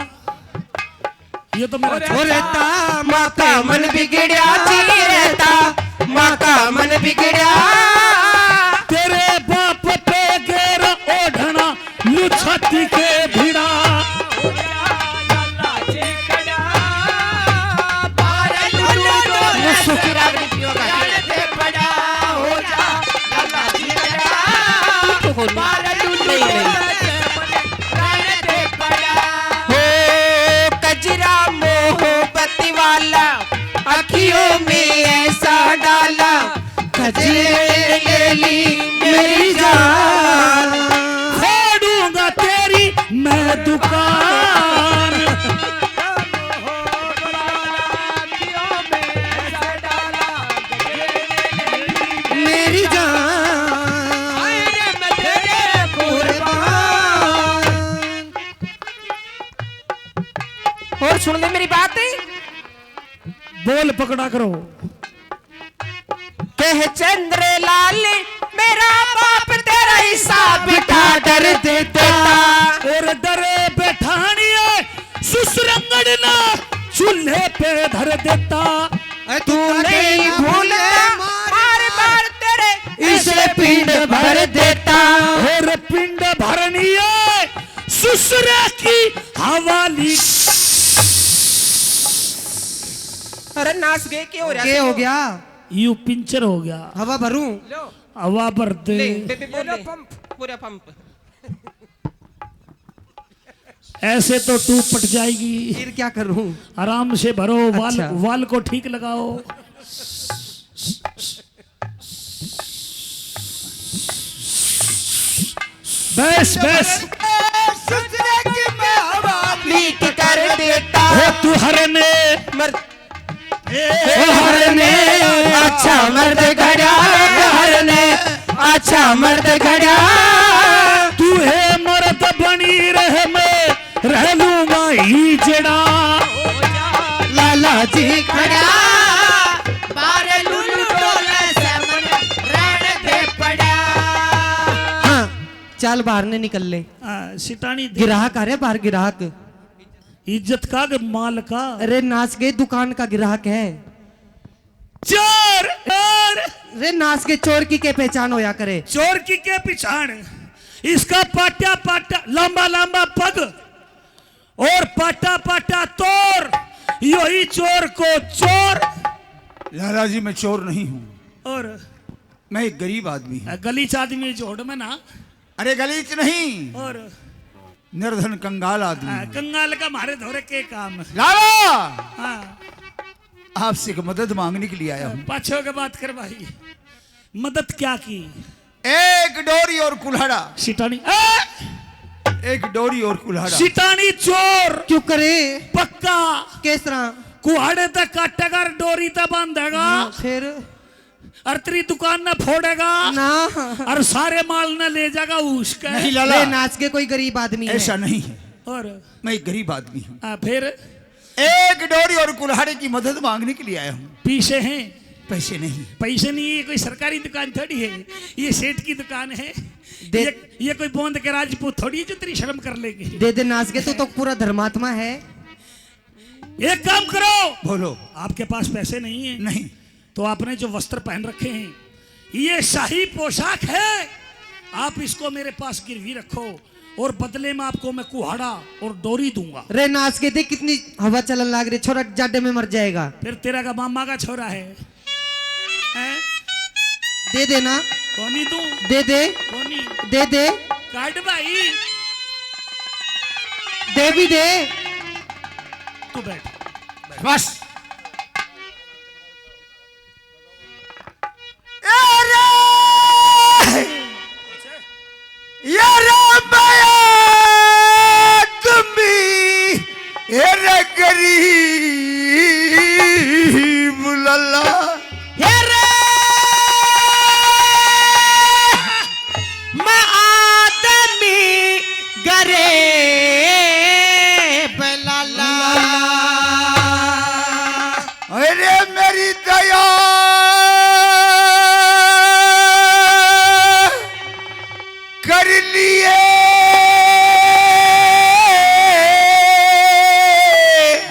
ये तो मेरा वो चाचा। रहता माँ का मन बिगड़या जी रहता। माँ का मन बिगड़या। तेरे बाप पे गेर ओढ़ना लुछती के भिड़ा। कजरा मोहब्बती वाला अखियों में ऐसा डाला। कजरे ले ली मेरी जान। फोड़ूंगा तेरी मैं दुकान। मेरी जान और सुन ले मेरी बात। बोल पकड़ा करो। कह चंद्र लाल मेरा बाप तेरा हिसाब बिठा डर देता। और डरे बैठानिए सुसरंगड़ ना चूल्हे पे धर देता। तू नहीं भूलता बार बार तेरे इसे पिंड भर देता। और पिंड भरनिए सुसरे की हवाली। अरे नाच गए क्या हो रहा क्या हो गया? यू पिंचर हो गया। हवा भरूं? हवा भर दे। बेबी बोलो पंप पूरा पंप। ऐसे तो टूब पट जाएगी। फिर क्या करूं? आराम से भरो। वाल अच्छा। वाल को ठीक लगाओ। बस बस लीक कर देता। हो तू हरने मर्द हरने अच्छा मर्द घड़ा। हरने अच्छा मर्द घड़ा। तू है मर्द बनी रह मैं रह लूंगा ही जड़ा। लाला जी खड़ा बारे लुलु डोले से मन रण दे पड़ा। हाँ, चाल बाहर ने निकल ले। सिटानी गिराहक आ रहे बाहर, गिराहक। इज्जत का के माल का। अरे नाच गए, दुकान का गिराहक है। चोर चोर अरे नाच के चोर की के पहचान होया करे। चोर की के पिछाड़ इसका पाटा पाटा लंबा लंबा पग और पाटा पाटा तोर। यही चोर को चोर। लाला जी मैं चोर नहीं हूँ, और मैं एक गरीब आदमी हूँ। गलीच आदमी जोड़ में ना। अरे गलीच नहीं, और निर्धन कंगाल आदमी हूँ। कंगाल का मारे धोरे के काम। लाला हाँ, आपसे एक मदद मांगने के लिए आया हूँ। पाछो के बात कर भाई। मदद क्या की? एक डोरी और कुल्हाड़ा। सिटानी एक डोरी और कुल्हाड़ा। सिटानी चोर क्यों करे? पक्का किस तरह? कुहाड़े तक काटेगा डोरी तक बांधेगा। फिर और तेरी दुकान न फोड़ेगा ना और सारे माल न ले जाएगा उसका। नहीं लाला, रे नाच के कोई गरीब आदमी है। ऐसा नहीं है, और मैं एक गरीब आदमी हूँ। फिर एक डोरी और कुल्हाड़ी की मदद मांगने के लिए आया हूँ। पीछे हैं? पैसे नहीं। पैसे नहीं, ये कोई सरकारी दुकान थोड़ी है, ये सेठ की दुकान है। ये कोई बोंद के राजपूत थोड़ी है जो तेरी शर्म कर लेगी। दे दे नाच के, तो पूरा धर्मात्मा है। एक काम करो, बोलो। आपके पास पैसे नहीं है? नहीं। तो आपने जो वस्त्र पहन रखे हैं ये शाही पोशाक है, आप इसको मेरे पास गिरवी रखो और बदले में आपको मैं कुहाड़ा और डोरी दूंगा। रे नाच के देख कितनी हवा चलन लग रही, छोरा जाडे में मर जाएगा। फिर तेरा का मामा का छोरा है, हैं? दे देना। कौनी दूं? दे दे कौनी? दे दे काट भाई, दे भी दे। तू बैठ। बस गरीब लल्ला मैं आदमी गरे बलाला। अरे मेरी दया कर लिए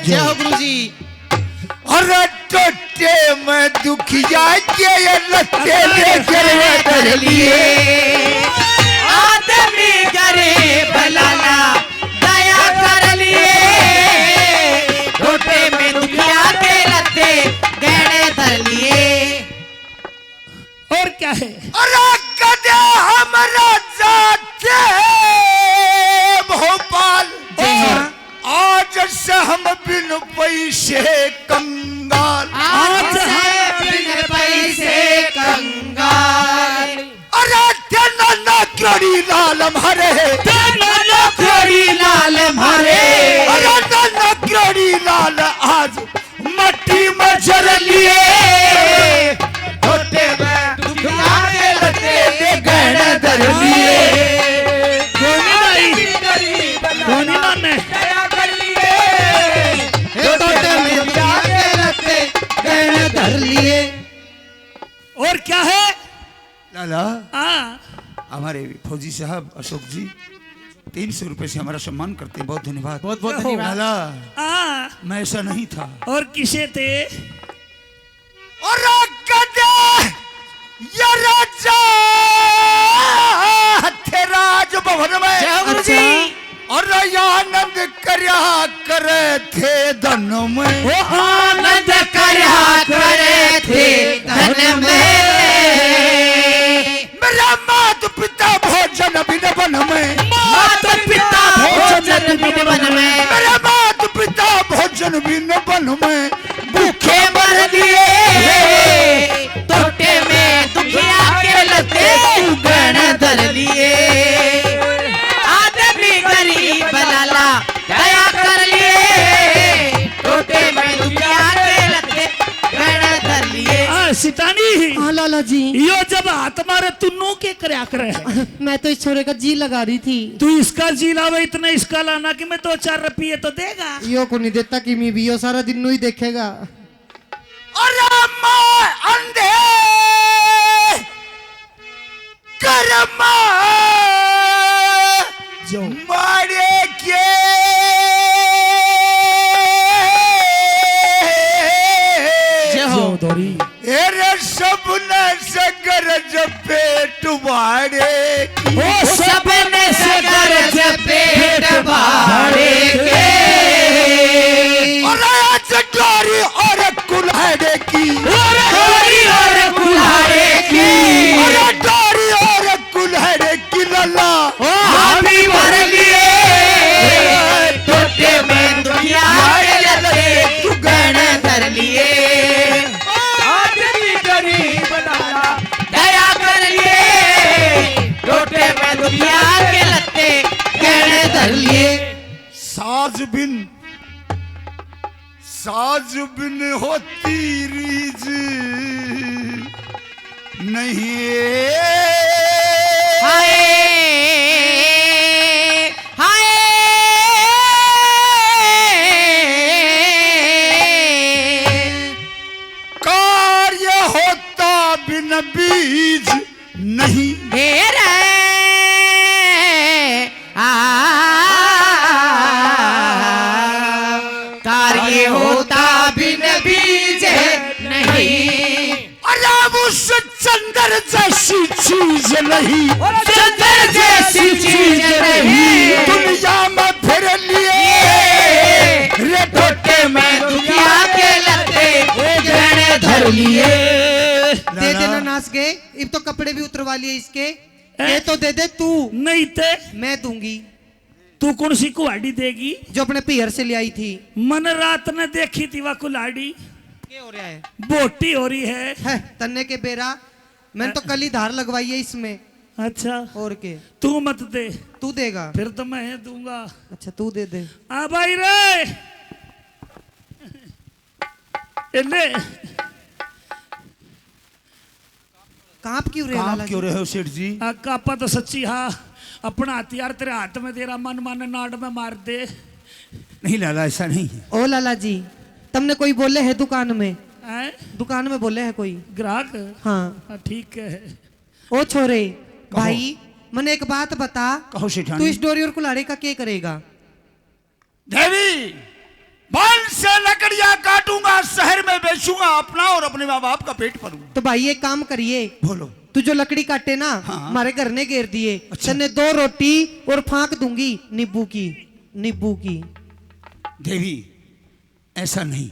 जय हो गुरुजी। और टोटे में दुखिया के लत्ते लेकर कर लिए आदमी गरे बलाला दया कर लिए, छोटे में दुखिया के लत्ते गहने धर लिए। और क्या है? अरे कदे हमारा जाते भोपाल, आज से हम बिन पैसे कंगाल। आज है बिन पैसे कंगाल। अरे तेना ना क्योरी लाल हरे, क्योरी लाल मारे। अरे ना क्योरी लाल आज मट्टी में जर लिए, छोटे में दुखिया के लत्ते गहने धर लिए। कौनी भाई? कौनी माने? दया कर लिए, छोटे में दुखिया के लत्ते गहने धर लिए। और क्या है? लाला हाँ, हमारे फौजी साहब अशोक जी 300 रुपए से हमारा सम्मान करते हैं, बहुत धन्यवाद। बहुत बहुत धन्यवाद। लाला हाँ, मैं ऐसा नहीं था। और किसे थे? और कदे ये राजा थे राजभवन में, जय हो गुरुजी। और आनंद करया करे थे धन में। आनंद करया करे थे धन में। मेरा मात पिता भोजन बिन वन में, माता पिता भोजन बिन वन में। मेरा मात पिता भोजन बिन वन में भूखे मर दिए, टोटे में दुखिया के लत्ते गहने धर लिए। आदमी गरीब लाला दया कर लिए, टोटे में दुखिया के लत्ते गहने धर लिए। सितानी, हाँ लाला जी, यो जब हाथ मारे तू नो के करया करे है? मैं तो इस छोरे का जी लगा रही थी। तू इसका जी लावे, इतना इसका लाना कि मैं 2-4 रुपये तो देगा। यो को नहीं देता कि मैं भी, यो सारा दिन नु ही देखेगा। अरे मैं अंधे कर्मा जो मारे के जो दोरी एरे सबने सगरज पेट बाड़े की। ओ सबने से गरज पेट बाड़े के। और आज डोरी और कुल्हाड़े की, डोरी और कुल्हाड़े की। और डोरी और कुल्हाड़े की लल्ला हम भी भर लिए, टोटे में दुनिया के लत्ते गहने धर लिए। आदमी गरीब लाला दया कर लिए, टोटे में दुनिया के लत्ते गहने धर लिए। साज बिन होती रीज, नहीं हाय हाय कार्य होता बिन बीज नहीं। ढेर कार्य होता बिन बीज नहीं। अरे उस चंद्र जैसी चीज नहीं, चंद्र जैसी चीज नहीं। दुनिया में फिर लिए रे टोटे में दुखिया के लते गहने धर लिए। दे देना नाच गए, अब तो कपड़े भी उतरवा लिए इसके। ये तो दे दे तू, नहीं ते मैं दूंगी। तू कौन सी कुहाड़ी देगी जो अपने पियर से ले आई थी। मन रात ने देखी थी वह कुल्हाड़ी क्या हो रहा है? बोटी हो रही है। तन्ने के बेरा, मैंने तो कल ही धार लगवाई है इसमें। अच्छा और के तू मत दे, तू देगा? फिर तो मैं दूंगा। अच्छा तू दे दे। आ भाई रे ले कांप क्यों रहे लाला क्यों जी? रहे हो सेठ जी? कापा तो सच्ची हाँ, अपना हथियार तेरे हाथ में तेरा मन मन नाड़ में मार दे। नहीं लाला ऐसा नहीं है। ओ लाला जी, तुमने कोई बोले है दुकान में? हैं? दुकान में बोले है कोई? ग्राहक हाँ। ठीक है। ओ छोरे भाई, मैंने एक बात बता। कहो सेठानी। तू इस डोरी और कुल्हाड़ी का क्या करेगा? देवी, बल से लकड़ियां काटूंगा, शहर में बेचूंगा, अपना और अपने माँ बाप का पेट भरूंगा। तो भाई एक काम करिए, बोलो। तू जो लकड़ी काटे ना, हाँ। हमारे घर ने घेर दिए। अच्छा। तन्ने 2 रोटी और फांक दूंगी नींबू की, नींबू की। देवी ऐसा नहीं,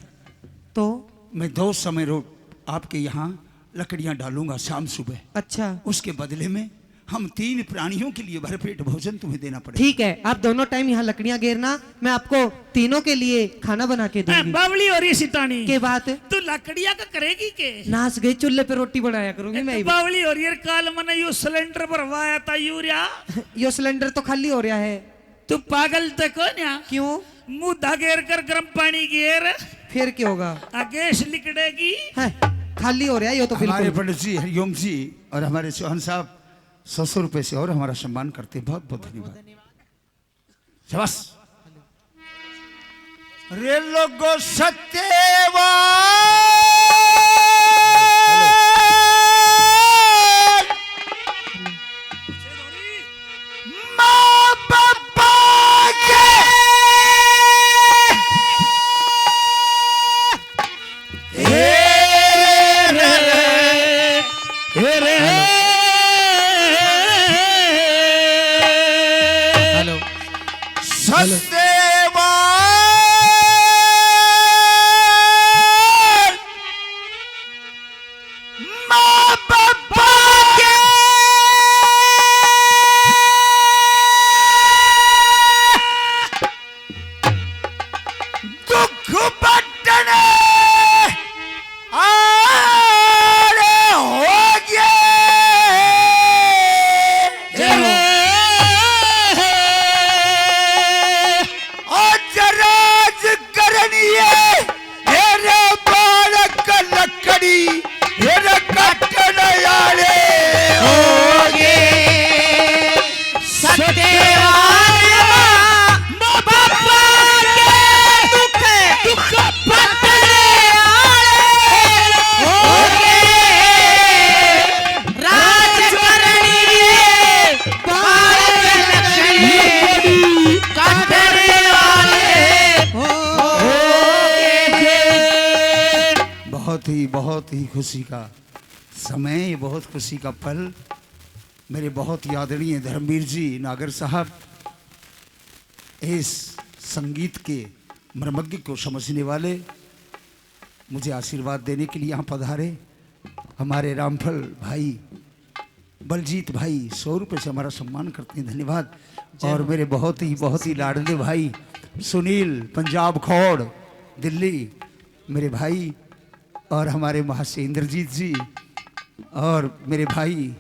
तो मैं 2 समय रोज आपके यहाँ लकड़ियां डालूंगा शाम सुबह। अच्छा उसके बदले में हम 3 प्राणियों के लिए भरपेट भोजन तुम्हें देना पड़ेगा। ठीक है, आप दोनों टाइम यहाँ लकड़ियाँ घेरना, मैं आपको तीनों के लिए खाना बना के दूंगी। बावली हो रही सितानी के बात तू लकड़िया का करेगी के? नाच गई, चूल्हे पे रोटी बनाया करूंगी मैं भी। बावली हो रही है। काल मैंने यू सिलेंडर भरवाया था यूरिया। यो सिलेंडर तो खाली हो रहा है। तू पागल तक हो ना? क्यों? मुंह घेर कर गर्म पानी घेर, फिर क्या होगा? गैस लिकड़ेगी। है, खाली हो रहा है यो तो हमारे बिल्कुल। पंडित जी हरिओम जी और हमारे चौहान साहब 100 रुपए से और हमारा सम्मान करते हैं। बहुत बहुत धन्यवाद। शाबाश। रे लोगो सत्यवा माँ बापा के हेलो सत्यवा माँ बापा के दुख बटने आरे हो गए। राज करनिए हेरे बालक लकड़ी हेरे कटन यारे होगे सत्यवान बाबा के दुख बटने वाले होगे। राज करनिए बालक लकड़ी काटने वाले होगे। बहुत ही खुशी का समय, बहुत खुशी का पल। मेरे बहुत आदरणीय धर्मवीर जी नागर साहब इस संगीत के मर्मज्ञ को समझने वाले मुझे आशीर्वाद देने के लिए यहाँ पधारे। हमारे रामफल भाई, बलजीत भाई 100 रुपये से हमारा सम्मान करते हैं, धन्यवाद। और मेरे बहुत ही लाडले भाई सुनील पंजाब खोड़ दिल्ली, मेरे भाई, और हमारे महाशय इंद्रजीत जी, और मेरे भाई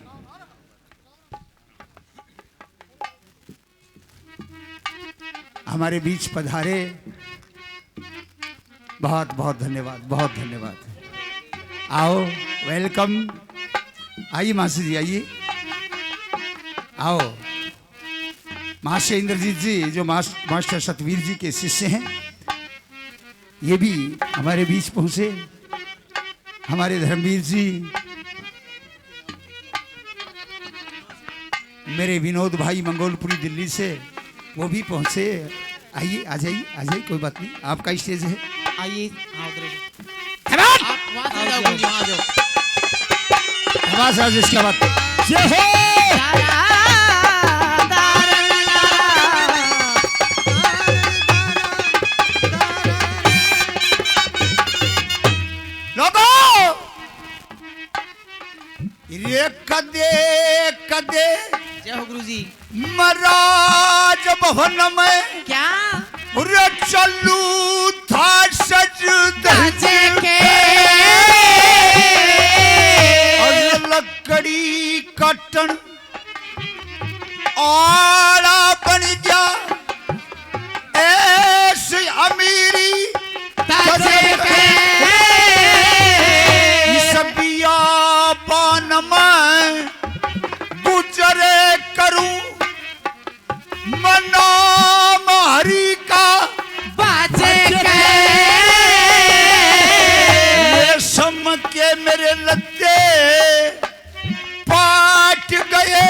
हमारे बीच पधारे। बहुत बहुत धन्यवाद, बहुत धन्यवाद। आओ, वेलकम। आइए मास्टर जी आइए, आओ। मास्टर इंद्रजीत जी जो मास्टर सतवीर जी के शिष्य हैं, ये भी हमारे बीच पहुंचे। हमारे धर्मवीर जी, मेरे विनोद भाई मंगोलपुरी दिल्ली से, वो भी पहुंचे। आइए, आ जाइए, आ जाइए, कोई बात नहीं, आपका स्टेज है। आइए आवाज आज इसका बात जय हो। ये कदे कदे जय हो गुरुजी। महाराज भवन में क्या रे चलू था सज ताजे के और लकड़ी कटन आड़ा बन जा ऐसे अमीरी ताजे के सबिया पान में गुजरे करूं मना हरी का बाजे के रेशम के मेरे लत्ते पाट गए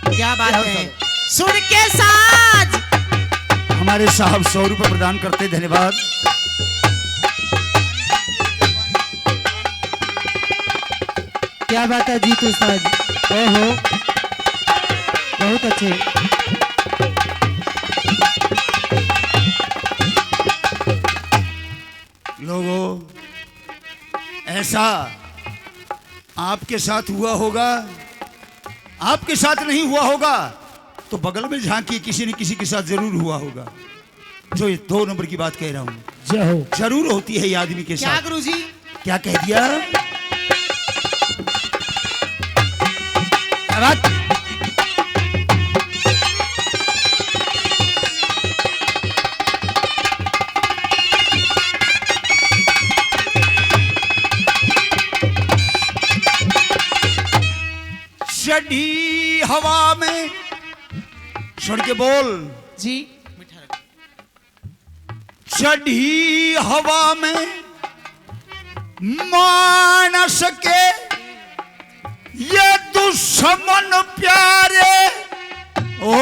क्या बात है, सुन के साज हमारे साहब 100 रुपए प्रदान करते, धन्यवाद। क्या बात है जीत उस्ताद, ओहो बहुत अच्छे। लोगों, ऐसा आपके साथ हुआ होगा, आपके साथ नहीं हुआ होगा तो बगल में झांकी किसी न किसी के साथ जरूर हुआ होगा। जो ये 2 नंबर की बात कह रहा हूं, जय हो। जरूर होती है ये आदमी के क्या साथ। गुरुजी? क्या कह दिया? बात चढ़ी हवा में, सुन के बोल जी। चढ़ी हवा में मानस के ये दुश्मन प्यारे हो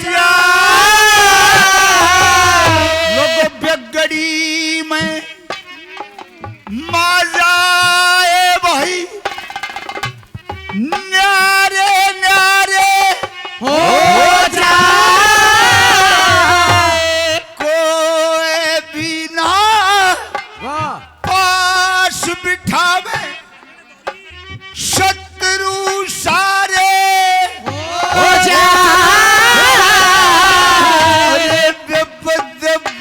जा। लोग बेगड़ी में माजाए भाई न्यारे न्यारे हो जा कोई भी ना पास बिठावे शत्रु सारे हो जा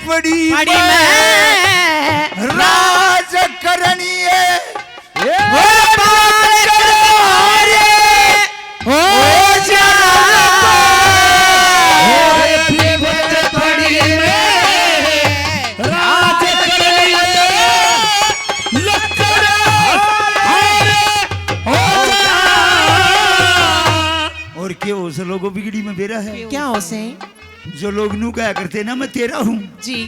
बड़ी बड़ी में राज करनी है हो जा बड़ी में राज और क्यों उस लोगों बिगड़ी में बेरा है। क्या हो से जो लोग नू कहा करते ना मैं तेरा हूँ, जी,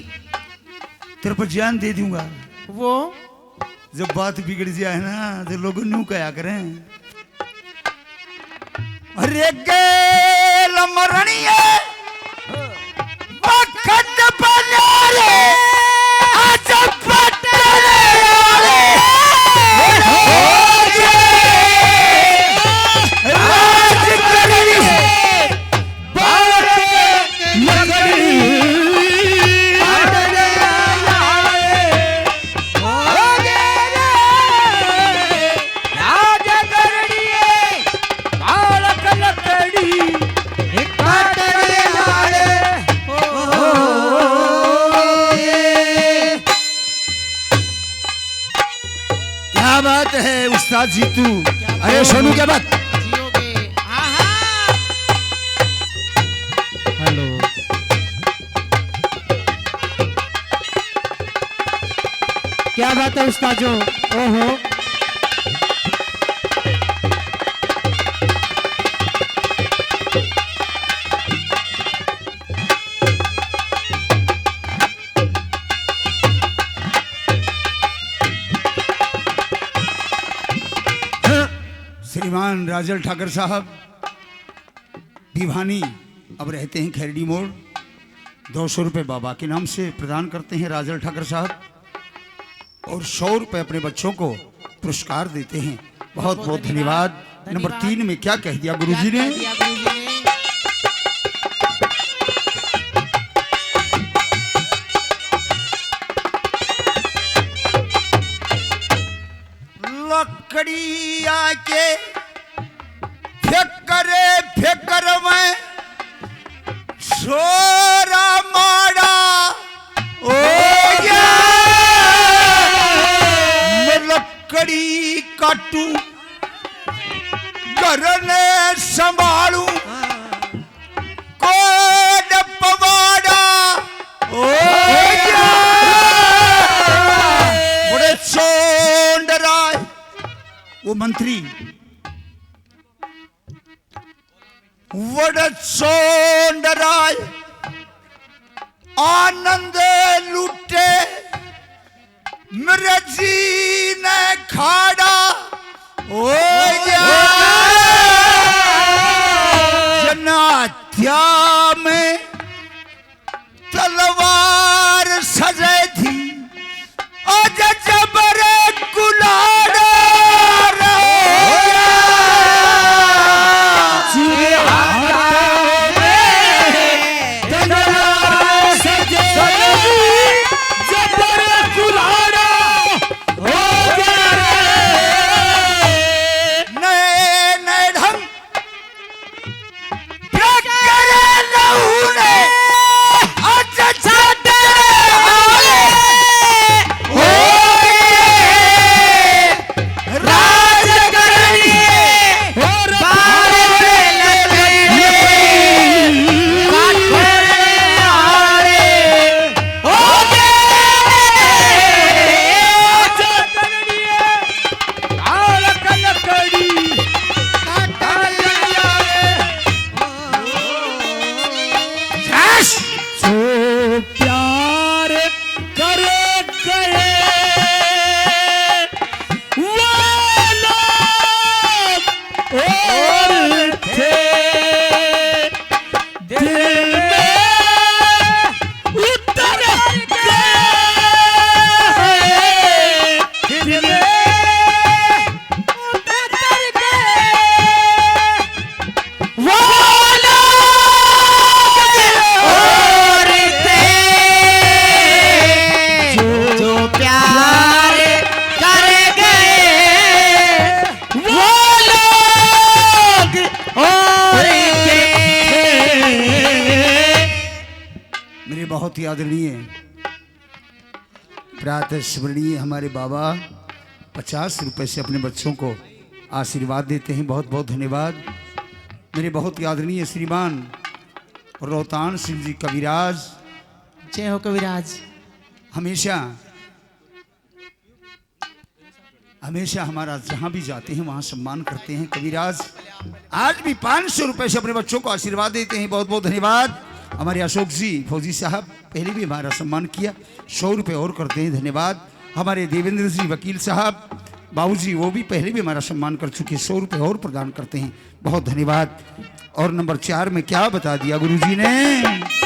तेरे पर जान दे दूंगा। वो जब बात बिगड़ जाए ना तो लोग नू कहा करें अरे गेल मरणिए वक्त बनारे आज पटने वाले राज करी क्या बात है उस्ताद जीतू। अरे सोनू क्या बात। हेलो क्या बात है उस्ताद जो। ओहो श्रीमान राजल ठाकर साहब भिवानी अब रहते हैं खैरडी मोड़। 200 रुपये बाबा के नाम से प्रदान करते हैं राजल ठाकर साहब और 100 रुपये अपने बच्चों को पुरस्कार देते हैं। बहुत बहुत धन्यवाद। नंबर 3 में क्या कह दिया गुरुजी ने। लकड़ी आके फेकर में छोरा मारा ओ गया। मैं लकड़ी काटू घर ने संभालू कोड पवाड़ा ओ गया। बड़े चोंड राय वो मंत्री वड़सोंडराय आनंद लूटे मेरे जी ने खाड़ा ओ जनात्या में तलवार सजे थी आज जबर गुलाड़ा बहुत ही आदरणीय प्रातः स्मरणीय हमारे बाबा 50 रुपए से अपने बच्चों को आशीर्वाद देते हैं। बहुत बहुत धन्यवाद। मेरे बहुत ही आदरणीय श्रीमान रोहतान सिंह जी कविराज। जय हो कविराज। हमेशा हमारा जहाँ भी जाते हैं वहाँ सम्मान करते हैं कविराज। आज भी 500 रुपए से अपने बच्चों को आशीर्वाद देते हैं। बहुत बहुत धन्यवाद। हमारे अशोक जी फौजी साहब पहले भी हमारा सम्मान किया, 100 रुपये और करते हैं। धन्यवाद। हमारे देवेंद्र जी वकील साहब बाबूजी वो भी पहले भी हमारा सम्मान कर चुके, 100 रुपये और प्रदान करते हैं, बहुत धन्यवाद। और नंबर 4 में क्या बता दिया गुरुजी ने?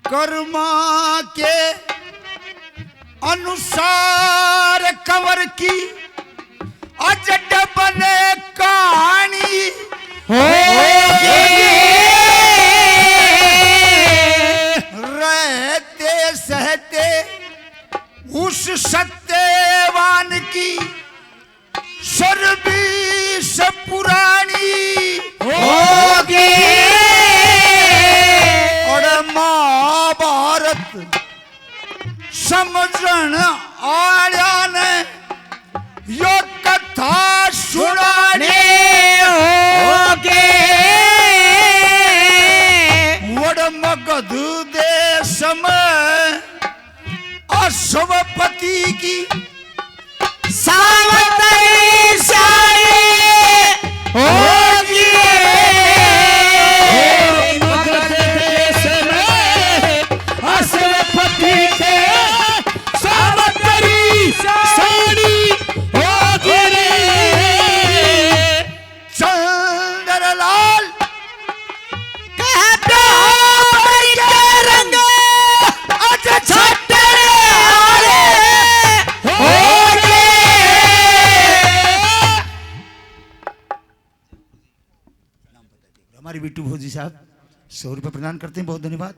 कर्मा के अनुसार कंवर की अजड बने कहानी रहते सहते उस सत्यवान की सर्विस पुरानी होगी। और महाभारत समझण आया ने यो कथा सुनाने होगे। वड़ मगध देश में अश्वपति की सावतरी सारी होगी। मगध देश में अश्वपति के सावतरी साड़ी होगी रे। चंद्रलाल कहते हो भाई के रंग अज छटे आले होगे। हमारे बिट्टू भोजी साहब 100 रुपये प्रदान करते हैं, बहुत धन्यवाद।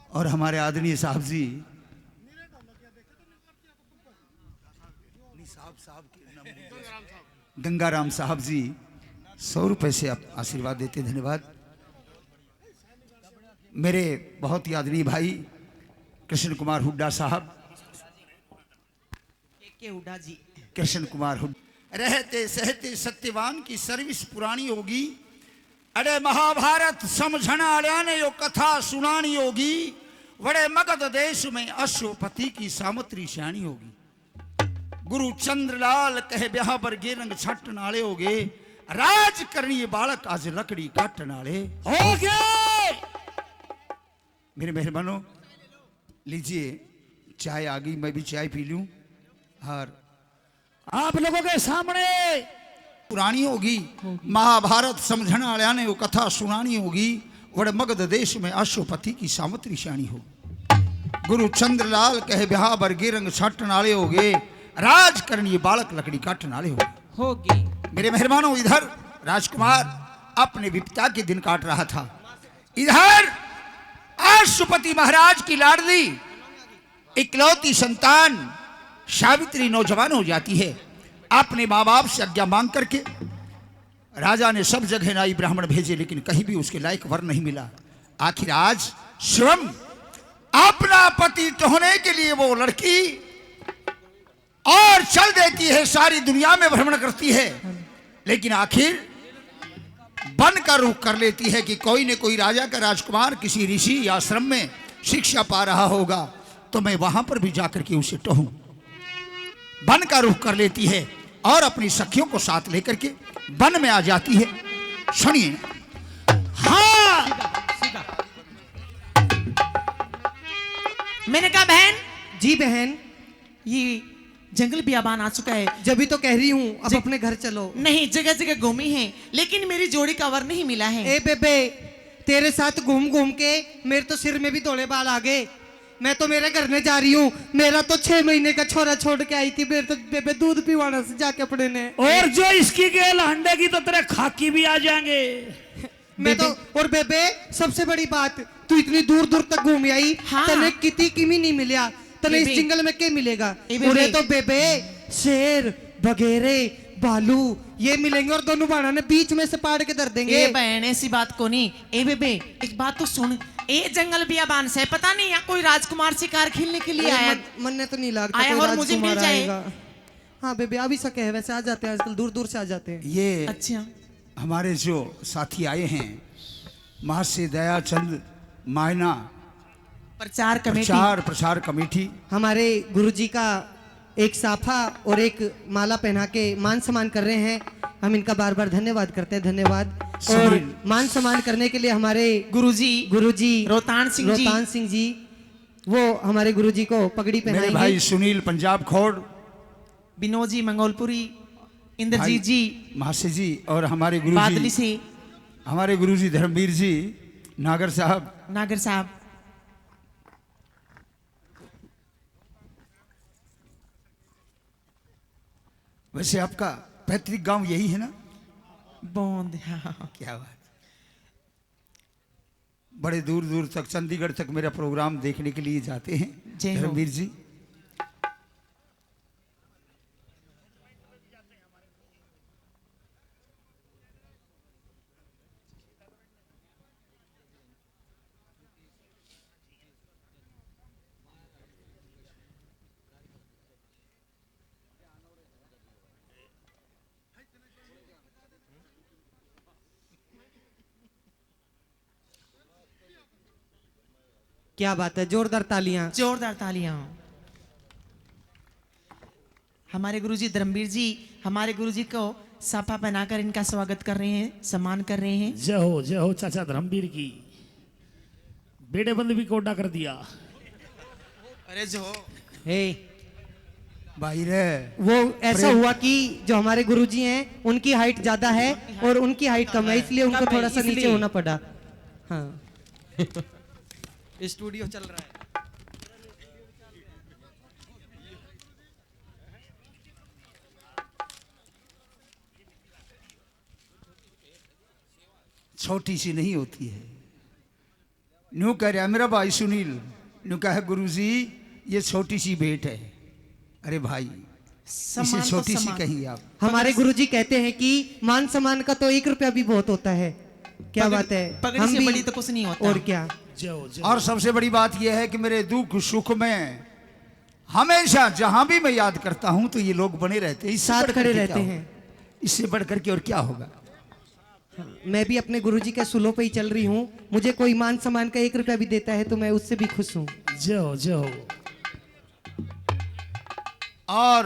और हमारे आदरणीय साहब जी गंगाराम साहब जी 100 रुपये से आप आशीर्वाद देते हैं, धन्यवाद। मेरे बहुत ही आदरणीय भाई कृष्ण कुमार हुड्डा साहब, हुड्डा जी, कृष्ण कुमार हुड्डा। रहते सहते सत्यवान की सर्विस पुरानी होगी। अरे महाभारत समझना आया ने यो कथा सुनानी होगी। बड़े मगध देश में अश्वपति की सामत्री श्याणी होगी। गुरु चंद्रलाल कहे ब्याह पर गे रंग छट नाले होगे। राज करनी बालक आज लकड़ी काट नाले हो गए। मेरे मेहरबानों लीजिए चाय आ गई, मैं भी चाय पी लूं। और आप लोगों के सामने पुरानी होगी। महाभारत समझने वाले ने वो कथा सुनानी होगी। बड़े मगध देश में अश्वपति की सामत्री श्याणी हो। गुरु चंद्रलाल कहे ब्याह बरगे रंग छट नाले होगे। राज करनी बालक लकड़ी काट नाले होगी। मेरे मेहरबानों इधर राजकुमार अपने विपदा के दिन काट रहा था। इधर अश्वपति महाराज की लाडली इकलौती संतान सावित्री नौजवान हो जाती है। अपने माँ बाप से आज्ञा मांग करके राजा ने सब जगह नाई ब्राह्मण भेजे, लेकिन कहीं भी उसके लायक वर नहीं मिला। आखिर आज स्वयं अपना पति टोहने के लिए वो लड़की और चल देती है, सारी दुनिया में भ्रमण करती है। लेकिन आखिर बन का रुख कर लेती है कि कोई न कोई राजा का राजकुमार किसी ऋषि या आश्रम में शिक्षा पा रहा होगा तो मैं वहां पर भी जाकर के उसे टहूं। बन का रुख कर लेती है और अपनी सखियों को साथ लेकर के वन में आ जाती है। सुनिए। हाँ मैंने कहा बहन जी बहन, ये जंगल बियाबान आ चुका है। जब भी तो कह रही हूँ अब अपने घर चलो। नहीं, जगह जगह घूमी है लेकिन मेरी जोड़ी का वर नहीं मिला है। ए बेबे, तेरे साथ घूम घूम के मेरे तो सिर में भी थोड़े बाल आ गए। मैं तो मेरे घर में जा रही हूँ। मेरा तो 6 महीने का छोरा छोड़ के आई थी। मेरे तो बेबे दूध पीवाना से जाके अपने ने। और जो इसकी गेल हंडे की तो तेरे खाकी भी आ जाएंगे। मैं तो और बेबे सबसे बड़ी बात, तू इतनी दूर दूर तक घूम आई। हाँ। तने किती किमी नहीं मिला। तने इस बेबे। जंगल में क्या मिलेगा? ए बेबे। उन्हें तो बेबे शेर बगेरे भालू ये मिलेंगे और दोनों बाणा ने बीच में से पाड़ के धर देंगे। ए बहन ऐसी बात को नहीं। ए बेबे एक बात तो सुन, ए जंगल बियाबान से पता नहीं यहाँ कोई राजकुमार शिकार खेलने के लिए आया। मन ने तो नहीं लगता आया कोई और मुझे मिल राजकुमार जाए। आएगा। हाँ बेबे आ भी सके है, वैसे आ जाते हैं आजकल, दूर दूर से आ जाते हैं। ये अच्छा हमारे जो साथी आए हैं महर्षि दयाचंद मायना प्रचार कमेटी प्रचार कमेटी, हमारे गुरुजी का एक साफा और एक माला पहना के मान सम्मान कर रहे हैं। हम इनका बार बार धन्यवाद करते हैं, धन्यवाद। और मान सम्मान करने के लिए हमारे गुरुजी रोहतान सिंह जी वो हमारे गुरुजी को पगड़ी मेरे पहनाएंगे। भाई सुनील पंजाब खोड़, विनोद जी मंगोलपुरी, इंद्रजीत जी महर्षि जी, और हमारे बादली गुरुजी से हमारे गुरुजी धर्मवीर जी नागर साहब। वैसे आपका पैतृक गांव यही है ना? बूंद, हाँ। क्या बात, बड़े दूर दूर तक, चंडीगढ़ तक मेरा प्रोग्राम देखने के लिए जाते हैं जय हो। धर्मवीर जी। क्या बात है, जोरदार तालियां। हमारे गुरुजी धर्मवीर जी हमारे गुरुजी को साफा पहनाकर इनका स्वागत कर रहे हैं, सम्मान कर रहे हैं। जय हो चाचा धर्मवीर की। बेड़े बंद भी कोडा कर दिया। अरे जो हे भाई रे, वो ऐसा हुआ कि जो हमारे गुरुजी हैं उनकी हाइट ज्यादा है और उनकी हाइट कम है, इसलिए उनको कम है, थोड़ा सा नीचे इसलिए। होना पड़ा। हाँ स्टूडियो चल रहा है। छोटी सी नहीं होती है। न्यू कह रहा मेरा भाई सुनील, न्यू कहा गुरुजी ये छोटी सी भेंट है। अरे भाई इसे छोटी सी कहीं आप। हमारे गुरुजी कहते हैं कि मान सम्मान का तो 1 रुपया भी बहुत होता है। क्या बात है, पगड़ी से बड़ी तो कुछ नहीं होता। और क्या। और सबसे बड़ी बात यह है कि मेरे दुख सुख में हमेशा जहां भी मैं याद करता हूं तो ये लोग बने रहते हैं, इससे साथ बढ़कर खड़े के रहते क्या हैं। होगा? इससे बढ़कर के और क्या होगा। मैं भी अपने गुरुजी के सुलों पे ही चल रही हूँ। मुझे कोई मान सम्मान का 1 रुपया भी देता है तो मैं उससे भी खुश हूँ। जय हो। और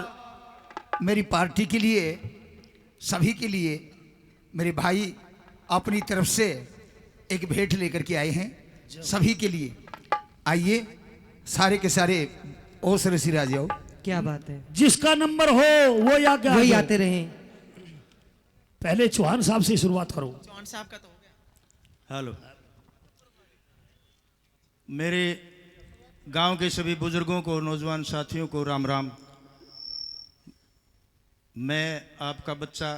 मेरी पार्टी के लिए, सभी के लिए मेरे भाई अपनी तरफ से एक भेंट लेकर के आए हैं, सभी के लिए। आइए सारे के सारे ओसरे सिरा जाओ। क्या बात है, जिसका नंबर हो वो वही आते रहे। पहले चौहान साहब से शुरुआत करो। चौहान साहब का तो हो गया। हेलो, मेरे गांव के सभी बुजुर्गों को, नौजवान साथियों को राम राम। मैं आपका बच्चा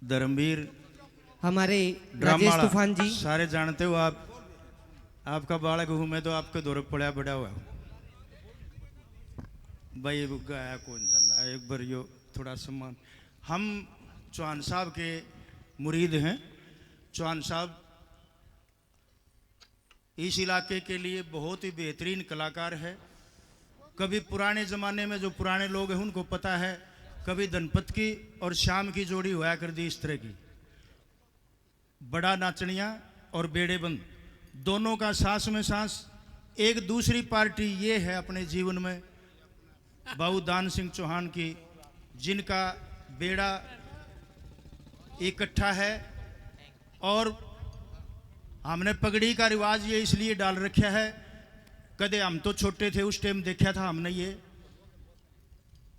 धर्मवीर हमारे राजेश ड्रामाड़ा, तूफान जी सारे जानते हो आप। आपका बालक हूं मैं, तो आपके दौर पड़ा बड़ा हुआ हूं भाई। गाया कौन जानता है, एक बार यो थोड़ा सम्मान। हम चौहान साहब के मुरीद हैं। चौहान साहब इस इलाके के लिए बहुत ही बेहतरीन कलाकार है। कभी पुराने ज़माने में जो पुराने लोग हैं उनको पता है, कभी धनपत की और शाम की जोड़ी हुआ कर दी इस तरह की। बड़ा नाचनिया और बेड़ेबंद दोनों का सांस में सांस। एक दूसरी पार्टी ये है अपने जीवन में बाबू दान सिंह चौहान की, जिनका बेड़ा इकट्ठा है। और हमने पगड़ी का रिवाज ये इसलिए डाल रखा है, कदे हम तो छोटे थे उस टाइम देखा था हमने ये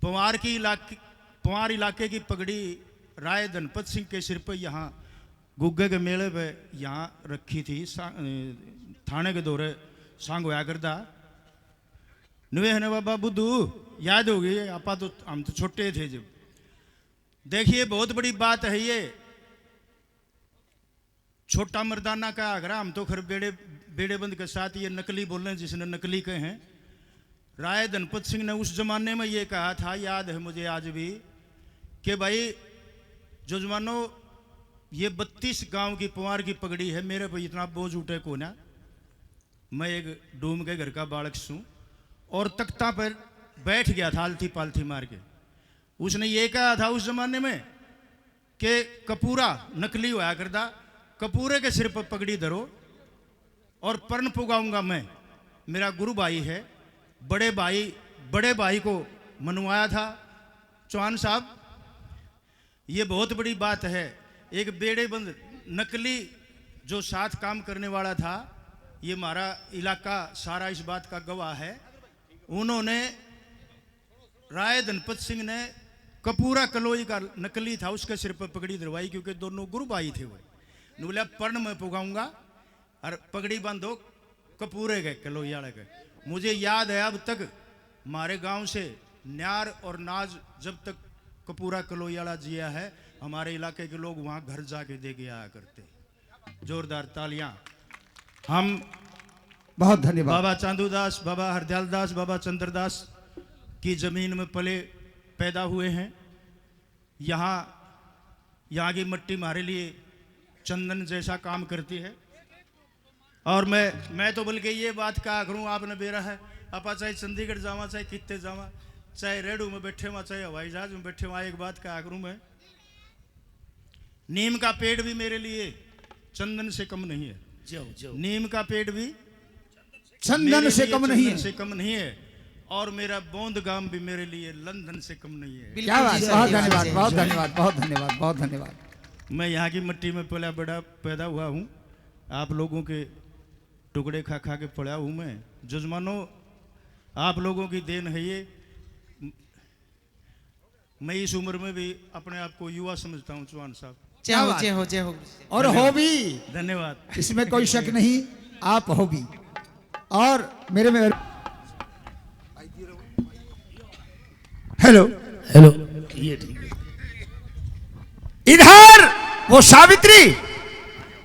पवार इलाके की पगड़ी राय धनपत सिंह के सिर पर यहाँ गुग्गे के मेले पे यहाँ रखी थी। थाने के दौरे सांग होया करता नवे है बाबा बुद्धू, याद होगी आपा, तो हम तो छोटे थे जब। देखिए बहुत बड़ी बात है ये। छोटा मर्दाना का आगरा, हम तो खर बेड़ेबंद के साथ ये नकली बोल रहे हैं, जिसने नकली कहे हैं। राय धनपत सिंह ने उस जमाने में ये कहा था, याद है मुझे आज भी, कि भाई जो जमानो ये 32 गांव की पवार की पगड़ी है, मेरे पे इतना बोझ उठे को ना। मैं एक डूम के घर का बालक सूं और तख्ता पर बैठ गया था आलथी पालथी मार के। उसने ये कहा था उस जमाने में कि कपूरा नकली होया करदा, कपूरे के सिर पर पगड़ी धरो और पर्ण पुगाऊंगा मैं। मेरा गुरु भाई है, बड़े भाई को मनवाया था चौहान साहब। ये बहुत बड़ी बात है। एक बेड़ेबंद नकली जो साथ काम करने वाला था, ये हमारा इलाका सारा इस बात का गवाह है। उन्होंने राय धनपत सिंह ने कपूरा कलोई का नकली था, उसके सिर पर पगड़ी धरवाई, क्योंकि दोनों गुरु भाई थे। वो बोला पर्ण में पुगाऊंगा और पगड़ी बांधो कपूरे के कलोई वाले के। मुझे याद है अब तक हमारे गांव से न्यार और नाज जब तक कपूरा कलोई वाला जिया है, हमारे इलाके के लोग वहां घर जाके दे के आया करते। जोरदार तालियां। हम बहुत धन्यवाद। बाबा चांदूदास, बाबा हरदयाल दास, बाबा चंद्रदास की जमीन में पले पैदा हुए हैं। यहाँ की मिट्टी हमारे लिए चंदन जैसा काम करती है। और मैं तो बल्कि ये बात कहा करूँ, आपने बेरा है आपा, चाहे चंडीगढ़ जावा, चाहे कितने जावा, चाहे रेडू में बैठे हुआ, चाहे हवाई जहाज में बैठे हुआ, एक बात कहा करूँ मैं, नीम का पेड़ भी मेरे लिए चंदन से कम नहीं है। नीम का पेड़ भी चंदन से कम नहीं है, से कम नहीं है। और मेरा बोंद गाम भी मेरे लिए लंदन से कम नहीं है। क्या बात, बहुत धन्यवाद, बहुत धन्यवाद, बहुत धन्यवाद, बहुत धन्यवाद। मैं यहाँ की मिट्टी में पला बड़ा पैदा हुआ हूँ, आप लोगों के टुकड़े खा खा के पड़ा हूँ मैं। जजमानो, आप लोगों की देन है ये। मैं इस उम्र में भी अपने आप को युवा समझता हूँ चौहान साहब। जय हो, जय हो, जय हो। और हो भी, धन्यवाद, इसमें कोई शक नहीं, आप हो भी। और मेरे में हेलो हेलो, ये ठीक है। इधर वो सावित्री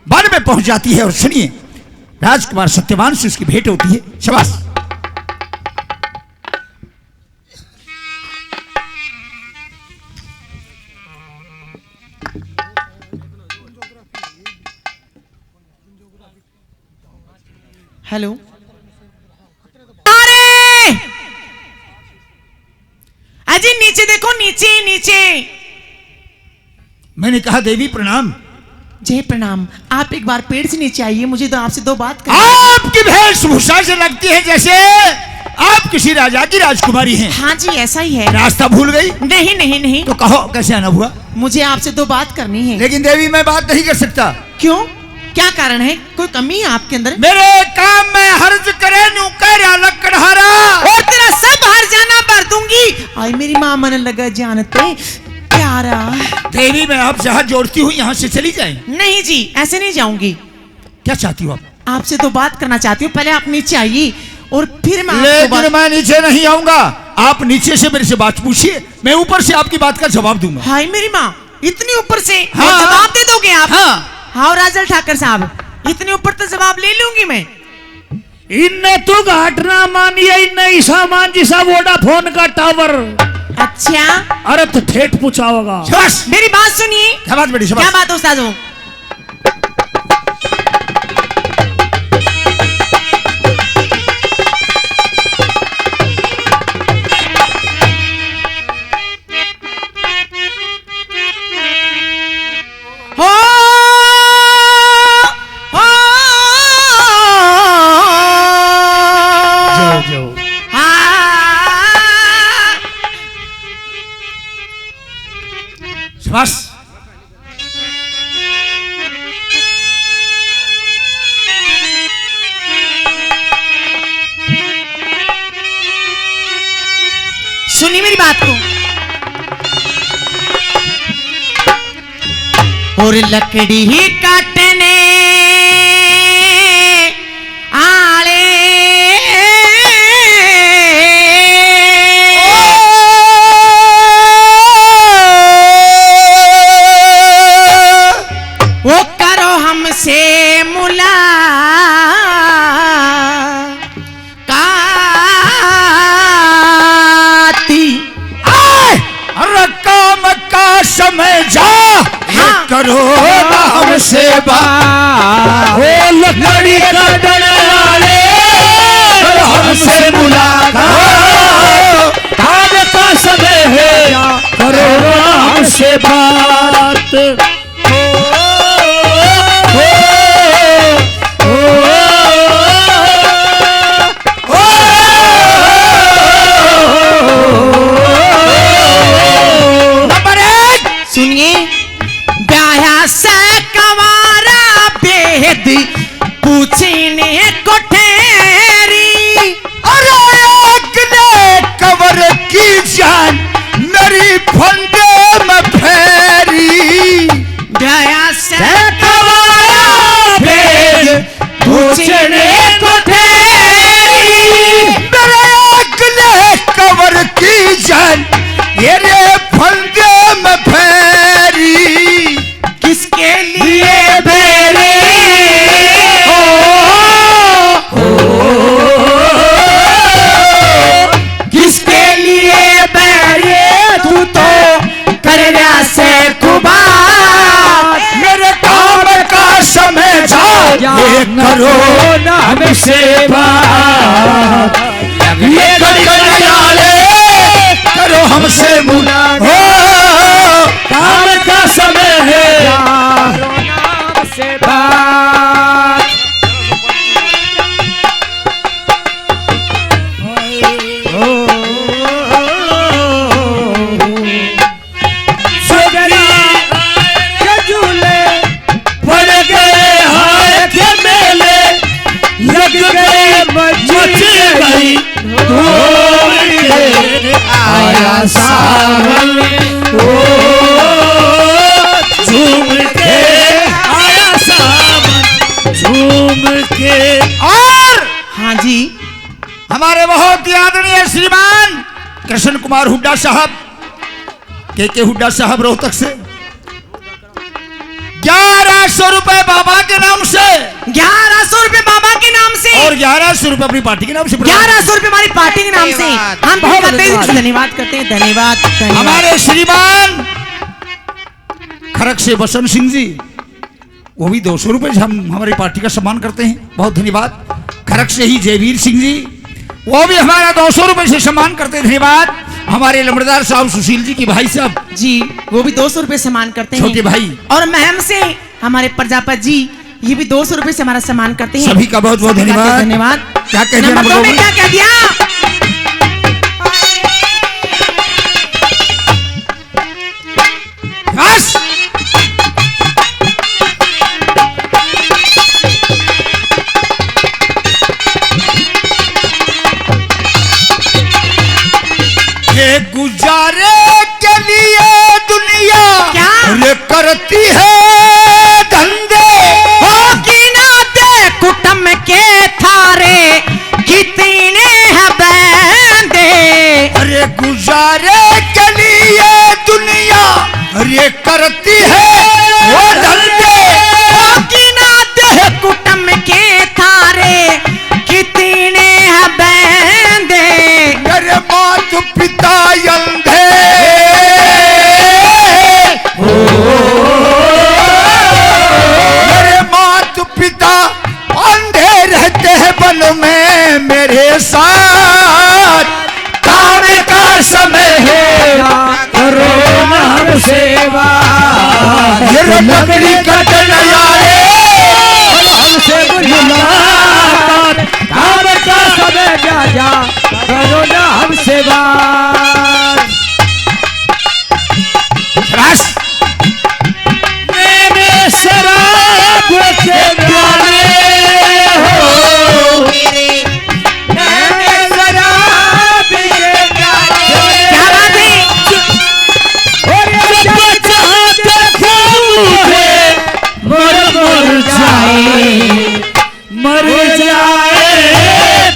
वन में पहुंच जाती है और सुनिए, राजकुमार सत्यवान से उसकी भेंट होती है। शाबाश। हेलो। अरे अजी नीचे देखो, नीचे नीचे। मैंने कहा देवी प्रणाम। जय प्रणाम। आप एक बार पेड़ से नीचे आइए, मुझे तो आपसे दो बात करनी आपकी वेशभूषा से लगती है जैसे आप किसी राजा की राजकुमारी हैं। हाँ जी, ऐसा ही है। रास्ता भूल गई? नहीं नहीं नहीं। तो कहो कैसे आना हुआ? मुझे आपसे दो बात करनी है। लेकिन देवी मैं बात नहीं कर सकता। क्यों? क्या कारण है? कोई कमी है आपके अंदर? मेरे काम में हर्ज करे नू कह लकड़हारा और तेरा सब हार जाना भर दूंगी। आई मेरी माँ मन लगा जानते प्यारा। देवी मैं आप जहां जोड़ती हूँ यहाँ से चली जाए। नहीं जी, ऐसे नहीं जाऊंगी। क्या चाहती हो आप? आपसे तो बात करना चाहती हूँ। पहले आप नीचे आइए और फिर मैं आपको लेकिन मैं नीचे नहीं आऊंगा। आप नीचे से मेरे से बात पूछिए, मैं ऊपर से आपकी बात का जवाब दूंगा। हाय मेरी माँ, इतनी ऊपर से हाँ, और जवाब दे दोगे आप? हाँ। हाँ राजल ठाकर साहब, इतने ऊपर तो जवाब ले लूंगी मैं। इनने तो घाटना मानिए, इनने ईसा मान जिसा वोडाफोन का टावर। अच्छा, अरे तो ठेठ पूछा होगा। शाबाश। मेरी बात सुनिए। क्या बात बेटी? क्या शाबाश। बात उस्ताद हो? शाबाश। सुनिए मेरी बात को। और लकड़ी ही काटने आले वो करो हमसे मुलाकाती। काम का समय जा करो ना हमसे बात। ओ लकड़ी काटने वाले हमसे मुलाकात। काम का समय है, करो ना हमसे बात सुनिए, ब्याया से कवारा बेद पूछने को ठहरी, अरे अगले कवर की जान मेरी फंदे में फेरी। ब्याया से कवारा बेद पूछने को ठहरी, मेरे अगले कवर की जान मेरे फंदे में फेरी। किसके लिए बेरे किसके लिए बेरे, तू तो कर रहा से खुबा, मेरे काम का समय जा ये करो ना हमसे बात, ये करो हमसे मुला हो, काम का समय है से बात। पड़ गए हाथ मेले, लग गए मच गई आया सावन, ओ झूम के आया सावन, झूम के। और हाँ जी, हमारे बहुत ही आदरणीय श्रीमान कृष्ण कुमार हुड्डा साहब, के हुड्डा साहब रोहतक से 1100 रुपए बाबा के नाम से, 1100 रुपए बाबा के नाम से और 1100 रुपए अपनी पार्टी के नाम से, 1100 रुपए हमारी पार्टी के नाम से हम बहुत धन्यवाद करते हैं। धन्यवाद, धन्यवाद। हमारे श्रीमान खरक से बसंत सिंह जी, वो भी 200 रुपए हम हमारी पार्टी का सम्मान करते हैं, बहुत धन्यवाद। खरक से ही जयवीर सिंह जी, वो भी हमारा 200 रुपए से सम्मान करते हैं, धन्यवाद। हमारे लम्बड़दार साहब सुशील जी की भाई साहब जी, वो भी 200 रुपए सम्मान करते हैं, छोटे भाई। और महम से हमारे प्रजापति जी, ये भी 200 रुपए से हमारा सम्मान करते हैं। सभी का बहुत बहुत धन्यवाद। धन्यवाद। क्या कह दिया नंबर 2 में क्या कह दिया? बस ये गुजारे के लिए दुनिया क्या? ये करती है धंधे, कुटुंब के थारे कितने हैं बंदे, अरे गुजारे के लिए दुनिया ये करती है वो धंधे, कुटुंब के थारे कितने हैं बंदे, मेरे मात पिता अंधे, मेरे मात पिता अंधे रहते हैं वन में मेरे साथ, काम का समय है करो नाम सेवा, ये लकड़ी कटना यारे हमसे मुलाकात, काम का समय जा जा करो ना हमसे बात। मेरे शराब के प्याले हो, मैंने शराब के प्याले, क्या बात है? जब जहाँ देखूं मुझे मर जाए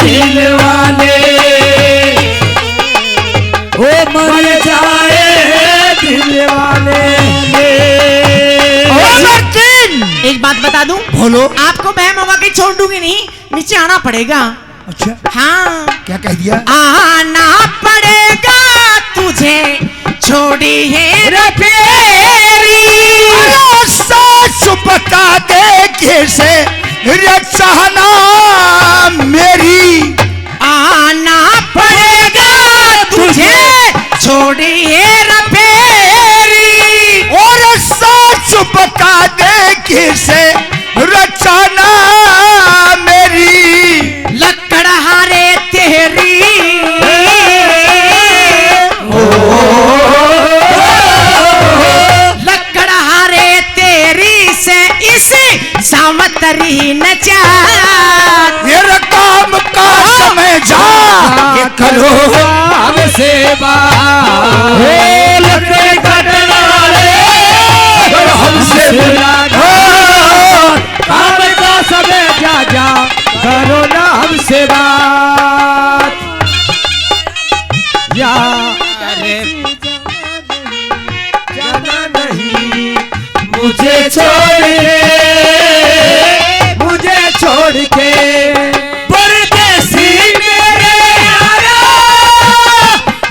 दिल वाले, ओ मर जाए दिल वाले। एक बात बता दूं, बोलो। आपको बहम होगा कि छोड़ दूंगी नहीं, नीचे आना पड़ेगा। अच्छा हाँ, क्या कह दिया? आना पड़ेगा तुझे, छोड़ी है रफेरी, सच बता दे कैसे चाहना मेरी, आना पड़ेगा तुझे, छोड़ी है रफेरी, किसे रचाना मेरी लकड़हारे तेरी लकड़हारे तेरी से इस सामतरी नचा मेरा काम का समय जा ये करो हमसे बात लकड़े कटना हमसे काम का समय जा करो ना हमसे बात या अरे जाना नहीं मुझे छोड़ के परदेसी मेरे यारा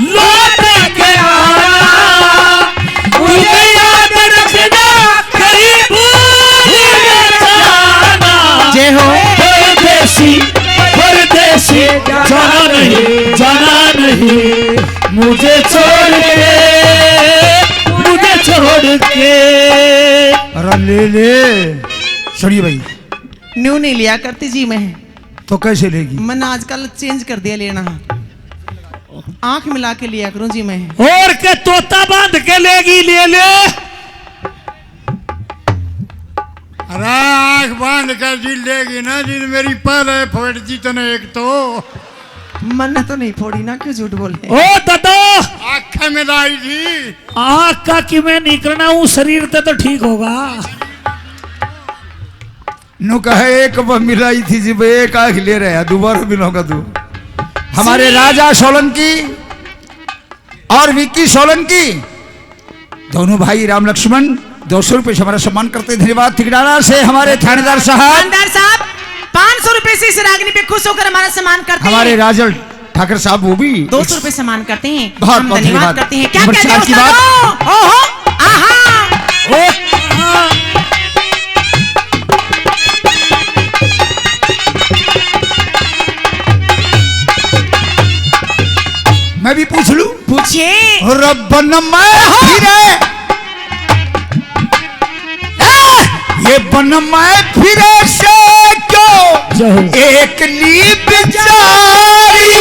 लौट के आना मुझे याद रखना करीब जाना जय हो परदेसी जाना नहीं मुझे छोड़ के अरे ले सुनिए भाई न्यू नहीं लिया करती जी मैं, तो कैसे लेगी? मैंने आजकल चेंज कर दिया लेना, आंख मिला के लिया करूं जी मैं। और के तोता बांध के लेगी ले ले। अरे आँख बांध कर जिल देगी ना जिन मेरी पहले फोड़ दी तो एक तो मैंने तो नहीं फोड़ी ना, क्यों झूठ बोले। ओ दादा आँख में लाई थी आँख का कि मैं नहीं करना हूँ, शरीर ते तो ठीक होगा। नु कहे एक मिलाई थी जी भाई, एक आँख ले रहे हैं, दोबारा मिलोगा तू। हमारे राजा सोलंकी और विक्की सोलंकी दोनों भाई राम लक्ष्मण 200 रुपए से हमारा सम्मान करते हैं। धन्यवाद। ठिकाना से हमारे थानेदार साहब 500 रुपए से इस रागनी पे खुश होकर हमारा सम्मान करते हैं। हमारे राजल ठाकर साहब वो भी 200 रुपए सम्मान करते हैं। बहुत हम बहुत धन्यवाद धन्यवाद। करते हैं। क्या नंबर कहते हैं 4 की बात। उस्ताद? ओहो आहा मैं भी पूछ लूं? पूछिए। रब्बन मैं फिरे ये बन मैं फिरे से क्यों एक नीब जारी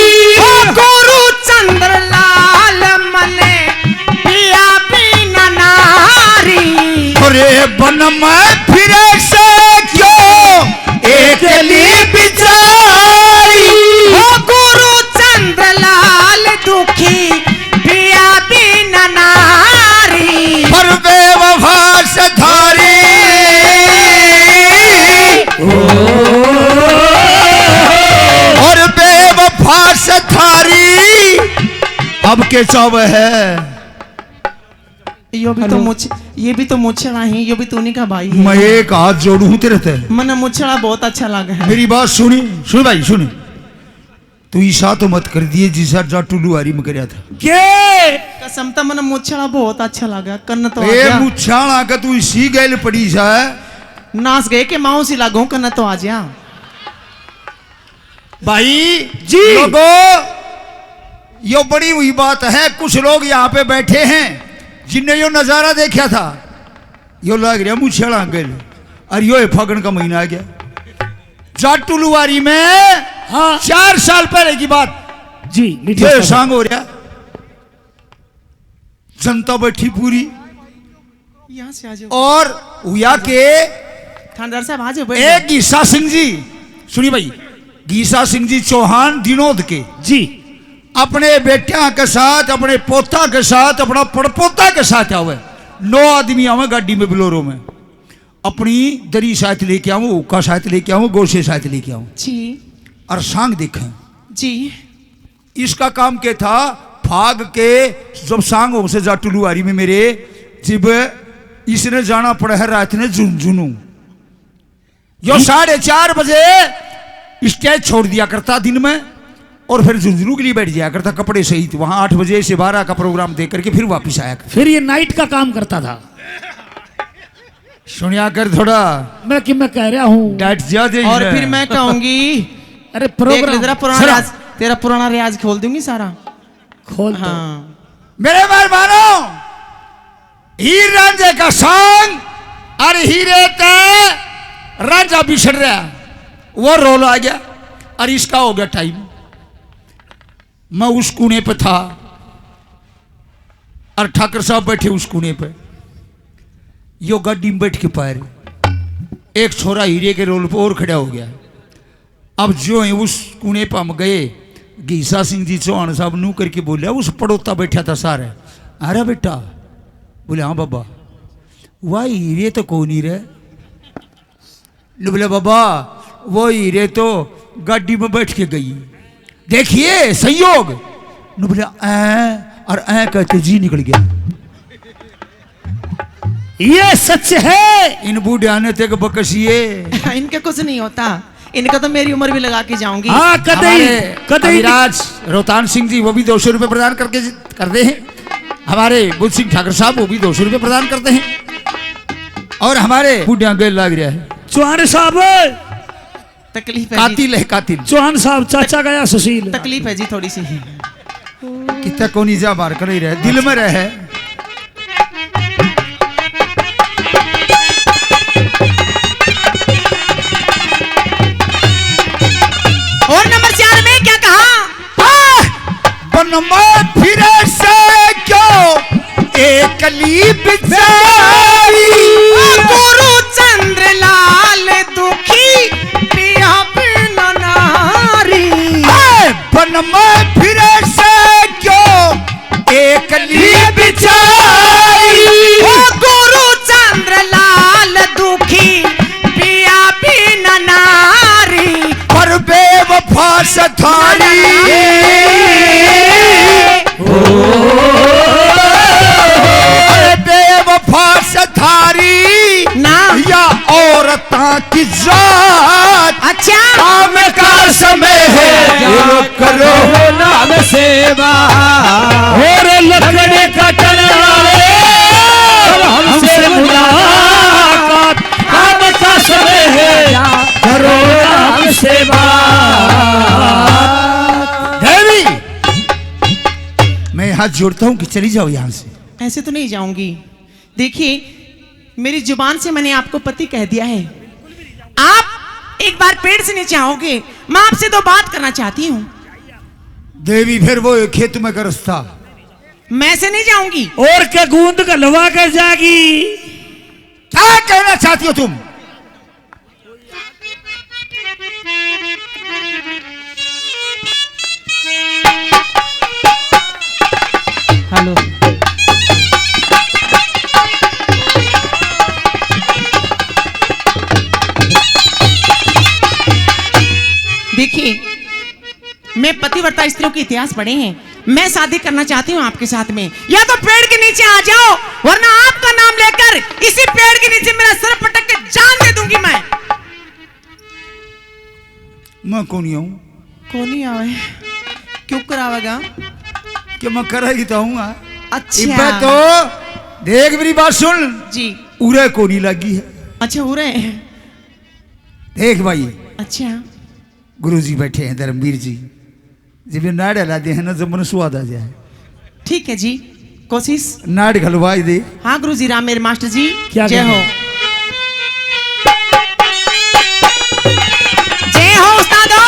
गुरु चंद्र लाल मने पिया बिना नारी। अरे बन मैं फिरे से क्यों एक नीब जारी गुरु चंद्र लाल दुखी पिया बिना नारी। पर बेवफा से धारी और बेवफा से धारी अब के चौब है। ये भी तो मुछड़ा ही, ये भी तो उन्हीं का भाई है। मैं एक हाथ जोड़ू तेरे ते। मैंने मुछड़ा बहुत अच्छा लगा है। मेरी बात सुनी, सुन भाई सुन, तू ईसा तो मत कर दिए जिसा जा टुलुआरी में करया था के कसम तो मैंने मुछड़ा बहुत अच्छा लगा, कन्न तो आ ए गया। मुछाला का तू इसी गैल पड़ी सा नाच गए के माओ सी लागू, कन्न तो आ जा। भाई जी। लोगों यो बड़ी हुई बात है। कुछ लोग यहाँ पे बैठे हैं जिनने यो नजारा देखा था, यो लग रहा मुछेड़ा गैल और यो फागण का महीना आ गया जाटुलुआरी में। हाँ 4 साल पहले की बात जी ये सांग हो रहा, जनता बैठी पूरी यहाँ से आ जाओ। और हुआ के थानेदार साहब आ जाओ। एक गीसा सिंह जी, सुनिए भाई, गीसा सिंह जी चौहान दिनोद के जी अपने बेटिया के साथ, अपने पोता के साथ, अपना पड़पोता के साथ आवे। 9 आदमी आवे गाड़ी में, बिलोरो में। अपनी दरी साथ लेके आऊं, उक्का साथ लेके आऊं, गोशे साथ लेके आऊं जी और सांग देखें। जी इसका काम क्या था? फाग के जब सांग हो से जाटुलुआरी में मेरे जब इसने जाना पड़ा है रात ने झुनझुनू, यो 4:30 बजे स्टेज छोड़ दिया करता दिन में और फिर झुंझुनू के लिए बैठ जाया करता कपड़े सहित। वहां 8 बजे से 12 का प्रोग्राम दे करके फिर वापिस आया करता। फिर ये नाइट का काम करता था। सुनिया कर थोड़ा, मैं कह रहा हूँ डाइट ज्यादा। और फिर मैं कहूंगी अरे देख ले प्रोग्राम जरा पुराना सरा। रियाज, तेरा पुराना रियाज खोल दूंगी सारा। खोल दो। हाँ मेरे मेहरबानों, हीर रांझे का सांग अरे हीरे ते राजा बिछड़ रहा, वो रोल आ गया। और इसका हो गया टाइम। मैं उस कोने पे था और ठाकर साहब बैठे उस कोने पे, यो गाड़ी में बैठ के पाए, एक छोरा हीरे के रोल पर और खड़ा हो गया। अब जो है उस कोने पर हम गए, घीसा सिंह जी चौहान साहब नू करके बोले, उस पड़ोता बैठा था सारे, अरे बेटा, बोले हाँ बाबा, वह हीरे तो कौन ही रहे? बोले बाबा वो हीरे तो गाड़ी में बैठ के गई, देखिए संयोग। बोले और कहते जी निकल गया। ये सच है। इन बूढ़े ने तक बकसिए, इनके कुछ नहीं होता, इनका तो मेरी उम्र भी लगा के जाऊंगी। हाँ कतई कतई। अभिराज रोहतान सिंह जी वो भी 200 रुपये प्रदान करके करते हैं। हमारे बुद्ध सिंह ठाकर साहब वो भी 200 रुपये प्रदान करते हैं। और हमारे बूढ़िया गैल लग रहा है चौहान साहब, तकलीफ है जी, कातिल है कातिल। चौहान साहब चाचा गया सुशील। तकलीफ है जी थोड़ी सी। कितना को निजा मार कर ही रहे, दिल में रहे। और नंबर 4 में क्या कहा? बनमत फिरे से क्यों एकली बिचारी, गुरु चंद्र लाल दुखी पिया बिना नारी। बनमत फिरे से क्यों एकली बिचारी, गुरु चंद्र लाल दुखी पिया बिना नारी। पर बेवफा सथारी, बेवफा सथारी ना या औरतां की जात। अच्छा काम का समय है करो नाम सेवा और लकड़े कटने वाले हमसे मुलाकात, काम का समय है करो नाम सेवा। देवी मैं हाथ जोड़ता हूं कि चली जाओ यहां से। ऐसे तो नहीं जाऊंगी। देखिए मेरी जुबान से मैंने आपको पति कह दिया है। आप एक बार पेड़ से नीचे आओगे, मैं आपसे 2 बात करना चाहती हूँ। देवी फिर वो खेत में का रास्ता, मैं से नहीं जाऊंगी। और क्या गूंद गलवा कर जागी। क्या कहना चाहती हो तुम? हेलो देखिए मैं पतिव्रता स्त्रियों के इतिहास पढ़े हैं। मैं शादी करना चाहती हूँ आपके साथ में, या तो पेड़ के नीचे आ जाओ, वरना आपका नाम लेकर इसी पेड़ के नीचे मेरा सर पटक के जान दे दूंगी। मैं कौन हूं? कौन ही आवे क्यों करावेगा? कि मैं करेगी तो हूँ। अच्छा तो देख मेरी बात सुन जी। उरे कोनी लगी है। अच्छा हो रहे हैं। देख भाई, अच्छा गुरुजी बैठे हैं धर्मवीर जी, जब ये नाड़ हला दे है ना जब मन स्वाद आ जाए। ठीक है जी, कोशिश। नाड़ घलवाई दे। हाँ गुरुजी राम मेरे मास्टर जी, क्या जय कहना? हो जय हो उस्तादो।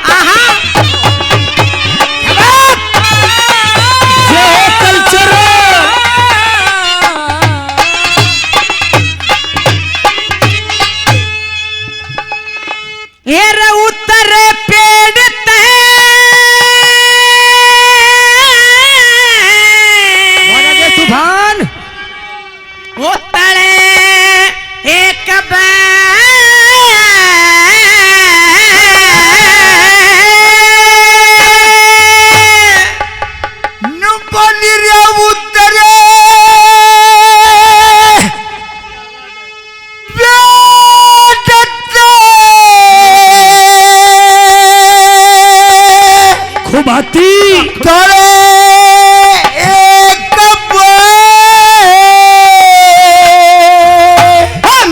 आहा जय हो कल्चर। ये रे उत्तर पेड़ ते तूफान वो तले एक नुबली रे उतरे खुबाती तोरे एक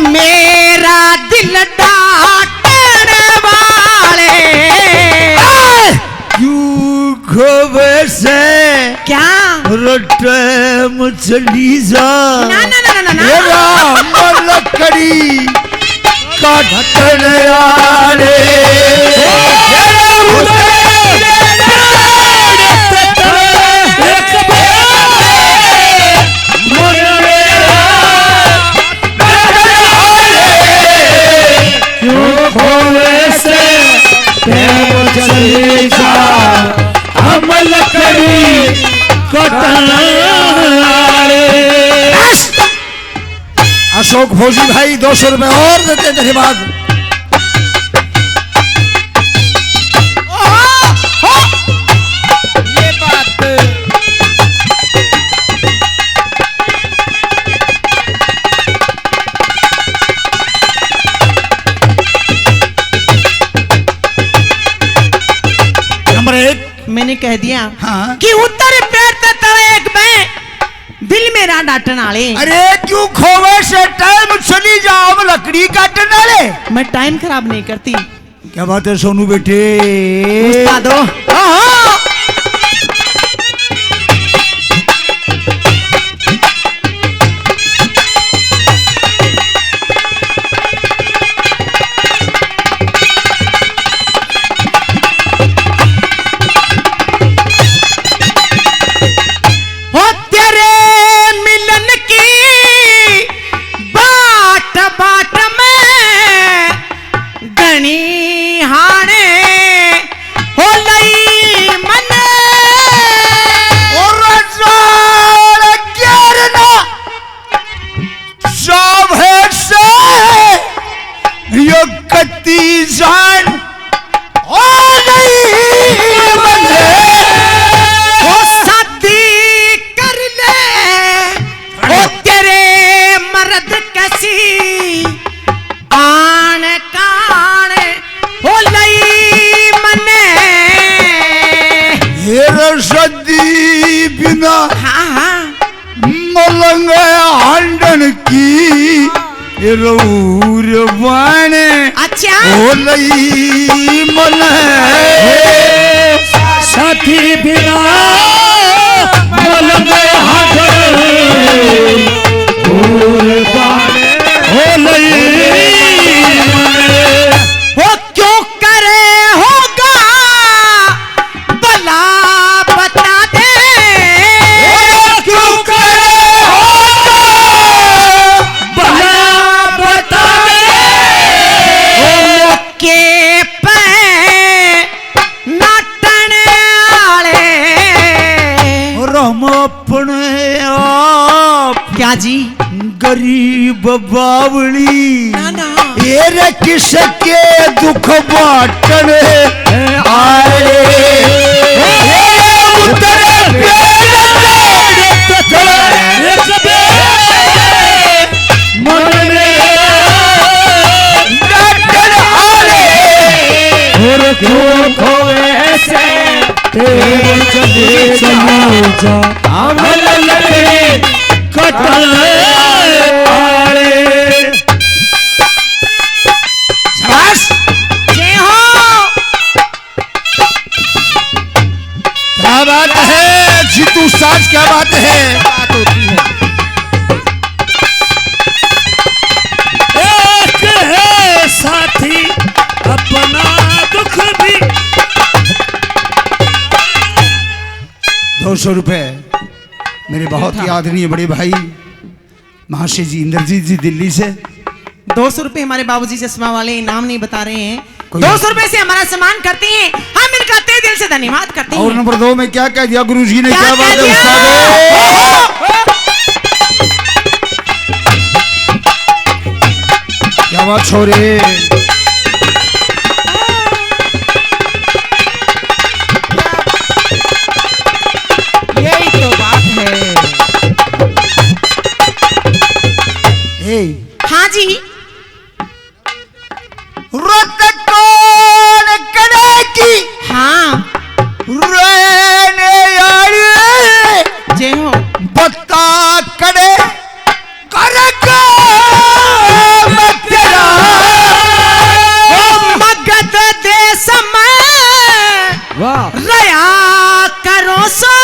मेरा दिल डांटने वाले क्यों खोवे से क्या रोटे मछली जा ना ना ना ना सुना ना। ये राम लकड़ी काटन आले अशोक भोजी भाई 200 रुपए और देते, धन्यवाद। ये बात नंबर 1। मैंने कह दिया हाँ। कि उत्तर पेड़ ते तले एक मैं दिल मेरा डांटन आले। अरे क्यों खोवे से टाइम चली जाओ लकड़ी काटने वाले। मैं टाइम खराब नहीं करती। क्या बात है सोनू बेटे? उस्तादो मलंग हांडन की रऊर बाने। अच्छा ओ लई मन साथी बिना मलंग हांडन ओ लई वो क्यों करे होगा भला बता दे। क्यों करे होगा भला बता ओ के पे नाटन आले। हम अपने आप क्या जी? गरीब बावली ना ना ये किसके दुख बाटन आए। जय हो। क्या बात है जीतू साज, क्या बात है? बात होती है। एक है साथी अपना दुख भी। 200 रुपए मेरे बहुत ही आदरणीय बड़े भाई महाशय जी इंद्रजीत जी दिल्ली से। 200 रुपए हमारे बाबूजी चश्मा वाले इनाम नहीं बता रहे हैं। 200 रुपए से हमारा सम्मान करते हैं, हम इनका तहे दिल से धन्यवाद करते और हैं। नंबर 2 में क्या कह दिया गुरु जी ने? क्या क्या बात कह है दिया? उस्ताद? क्या बात छोरे? यही तो बात है। ए, हाँ जी रत कौन करेगी हाँ रहने यारी जय हो। बता करे करगा मैं तेरा। ओ मगध देश में वाह रया करो सो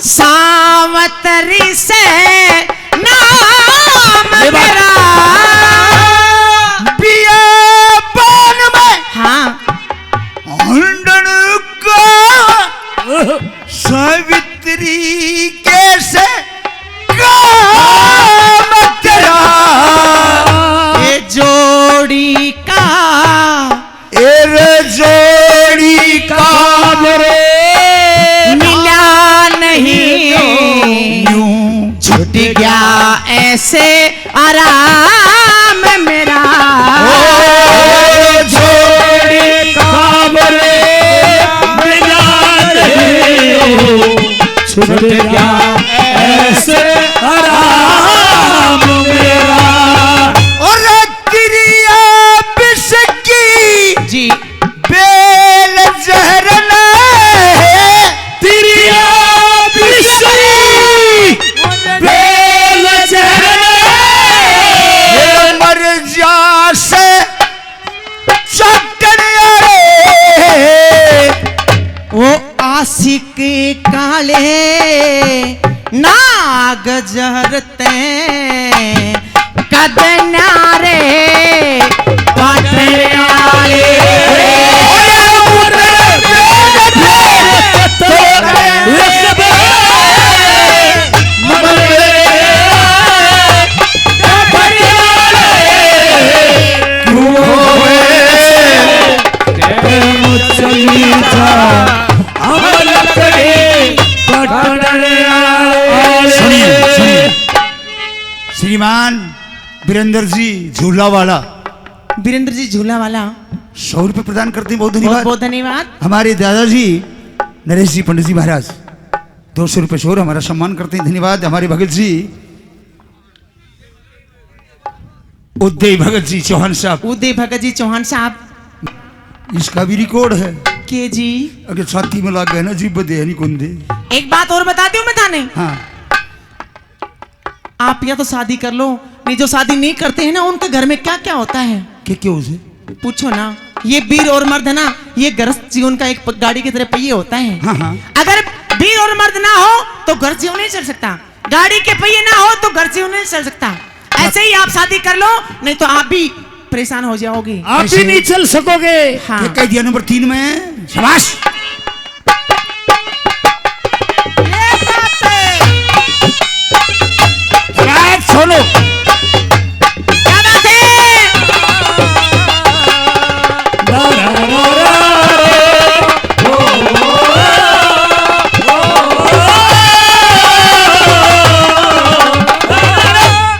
सावतरी से ना ऐसे आराम मेरा जोड़ी काबरे मेरा छुट गया ऐसे आराम मेरा। और क्रिया विष की जी बेल जहर तिरिया बेल मर जा से वो आशिक काले नाग जहरते कदनारे पटनारे श्रीमान वीरेंद्र जी झूला वाला वीरेंद्र जी झूला वाला 100 रुपये प्रदान करते हैं, बहुत बहुत धन्यवाद। बहुत धन्यवाद। हमारे दादाजी नरेश जी पंडित जी महाराज 200 रुपये शोर हमारा सम्मान करते हैं, धन्यवाद। हमारे भगत जी उदय भगत जी चौहान साहब, उदय भगत जी चौहान साहब इसका भी रिकॉर्ड है के जी। अगर छाती में लग गए ना जी बदे नहीं कुंदे। एक बात और बताती हूँ मैं थाने, हाँ आप या तो शादी कर लो, नहीं जो शादी नहीं करते हैं ना उनके घर में क्या क्या होता है क्या क्या उसे पूछो ना। ये वीर और मर्द है ना, ये गृहस्थ जीवन का एक गाड़ी की तरह पहिए होता है। हाँ हाँ अगर वीर और मर्द ना हो तो घर जीवन नहीं चल सकता, गाड़ी के पहिए ना हो तो घर जीवन नहीं चल सकता। ऐसे ही आप शादी कर लो, नहीं तो आप भी परेशान हो जाओगे। आप भी नहीं चल सकोगे। हाँ क्या कह दिया नंबर 3 में, शाबाश। सुनो क्या बात है?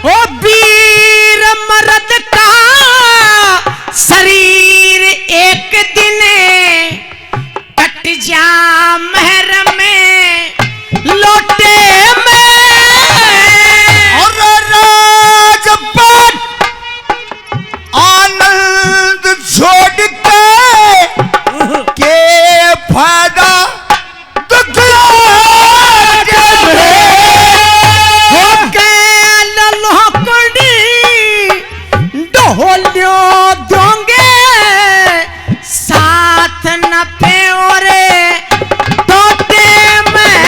ओ वीर मर्द का शरीर एक दिन कट जा महर में लोटे में। और राजपाट आनंद छोड़ के फायदा दुख ढोलियो दोंगे साथ न प्योरे तोते में।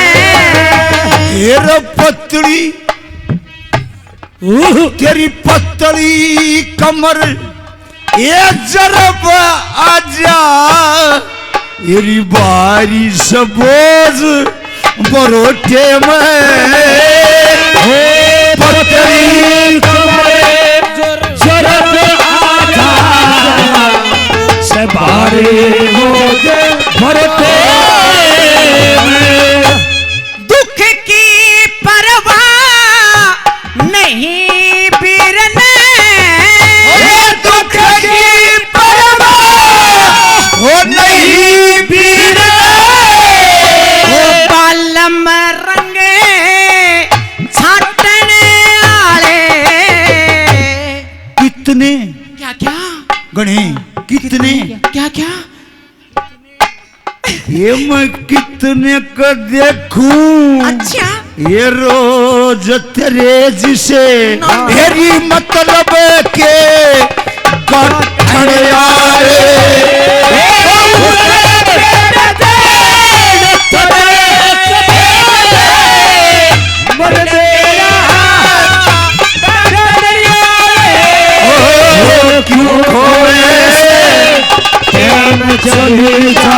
हेर पतली तेरी पतली कमर ये जरब आजा तेरी बारी सबोज बरोटे में पतली जरब आजा से बारे हो भरते दुख की परवाह नहीं वीर ने, दुख की परवाह हो नहीं वीर वो बालम रंगे छाटने आले। कितने क्या क्या गणे कितने क्या क्या ये मैं कितने का देखूं। अच्छा ये रोज तेरे जिसे तेरी मतलब के गठन क्यों खोए चली जा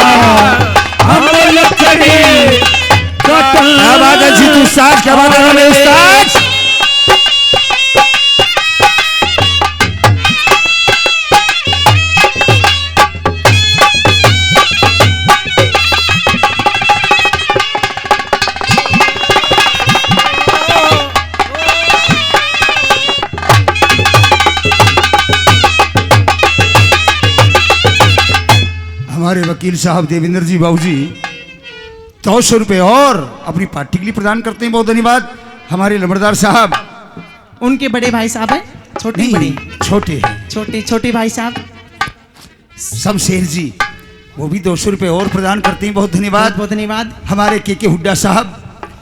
हम लकड़ी क्या बात है जीतू साहब, क्या बात है उस्ताद। वकील साहब देवेंद्र जी बाबू जी 200 रुपये और अपनी पार्टी के लिए प्रदान करते हैं। बहुत धन्यवाद। हमारे लंबरदार साहब उनके बड़े भाई साहब हैं, छोटे नहीं बड़े छोटे हैं, छोटे छोटे भाई साहब शमशेर जी वो भी 200 रुपये और प्रदान करते हैं। बहुत धन्यवाद। बहुत धन्यवाद। हमारे के हुड्डा साहब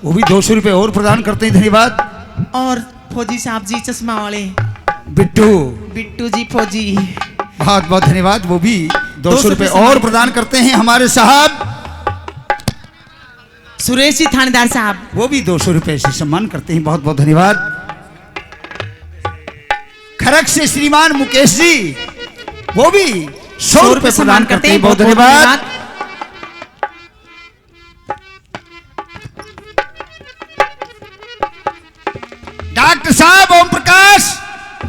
वो भी 200 रुपये और प्रदान करते हैं। धन्यवाद। और फौजी साहब जी चश्मा वाले बिट्टू बिट्टू जी फौजी बहुत बहुत धन्यवाद। वो भी 200 रुपये रुपये और प्रदान करते हैं। हमारे साहब सुरेश जी थानेदार साहब वो भी 200 रुपये से सम्मान करते हैं। बहुत बहुत धन्यवाद। खरक से श्रीमान मुकेश जी वो भी 100 रुपये प्रदान करते हैं। बहुत धन्यवाद। डॉक्टर साहब ओम प्रकाश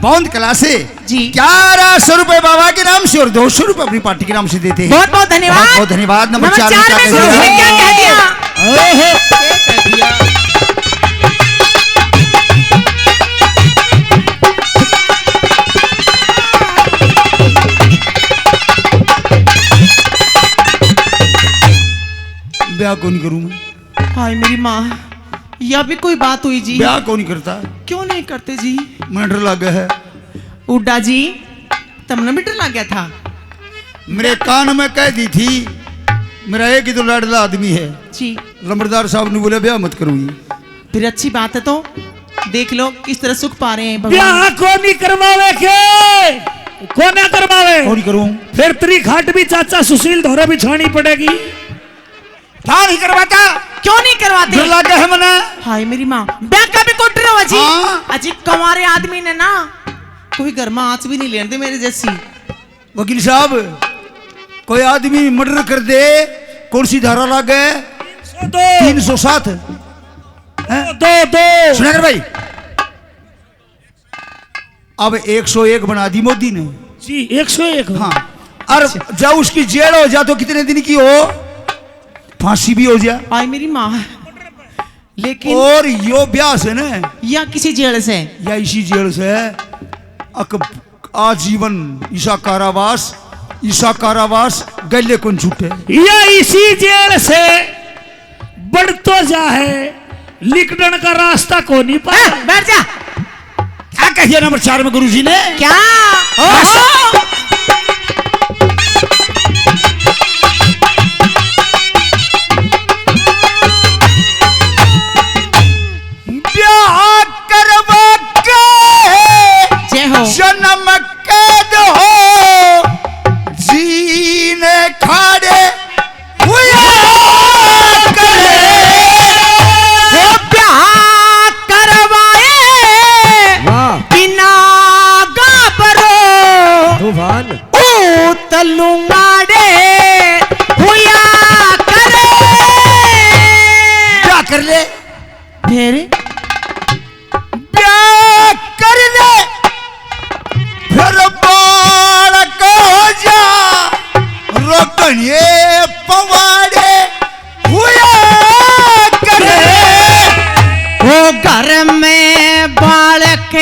बौंद कला से जी 1100 रुपये बाबा के नाम से और 200 रुपये अपनी पार्टी के नाम से देते हैं। बहुत बहुत धन्यवाद। बहुत बहुत धन्यवाद। नंबर 4 में में गुरु जी ने क्या कह दिया? ब्याह कौन नहीं करूं मैं? हाय मेरी माँ, यह भी कोई बात हुई जी? ब्याह कौन नहीं करता? क्यों नहीं करते जी? मर्डर लगा है। उड्डा जी तमने मीटर लग गया था। मेरे कान में कह दी थी मेरा एक ही तो लाडला आदमी है। जी लंबरदार साहब ने बोला ब्याह मत करूंगी। फिर अच्छी बात है, तो देख लो किस तरह सुख पा रहे हैं भगवान। ब्याह को नहीं करवावे के को ना करवावे कौन करूं? फिर तेरी खाट भी चाचा सुशील धोरे बिछानी पड़ेगी। क्या नहीं करवाता? क्यों नहीं करवाते? डर लगा है मना। हाय मेरी माँ, ब्याह का भी कोट रहा जी। हाँ। अजी कमारे आदमी ने ना कोई घर में आंच भी नहीं लेने दे मेरे जैसी। वकील साहब कोई आदमी मर्डर कर दे कौन सी धारा लागे? 307 दो सुनाकर भाई। अब 101 बना दी मोदी ने जी 101। हाँ। और जब उसकी जेल हो जा तो कितने दिन की हो? फांसी भी हो जाए। हाय मेरी माँ, लेकिन और यो ब्याह से न या किसी जेल से या इसी जेल से आजीवन ईसा कारावास गले कौन छूटे। या इसी जेल से बढ़ तो जा है लिखने का रास्ता को नहीं पाया। बैठ जा। क्या कहिए नंबर 4 में गुरुजी ने? क्या ओहो! ब्याह करवा के जय हो। जन्म कैद हो जीने खाड़े हुआ करे। वो ब्याह करवाए वाह बिना गाबरो तूफान ओ तलुंगाड़े हुआ करे। क्या कर ले? फिर ब्याह कर ले फिर बालक हो जा रोकने पवाड़े हुआ करे। वो घर में बालक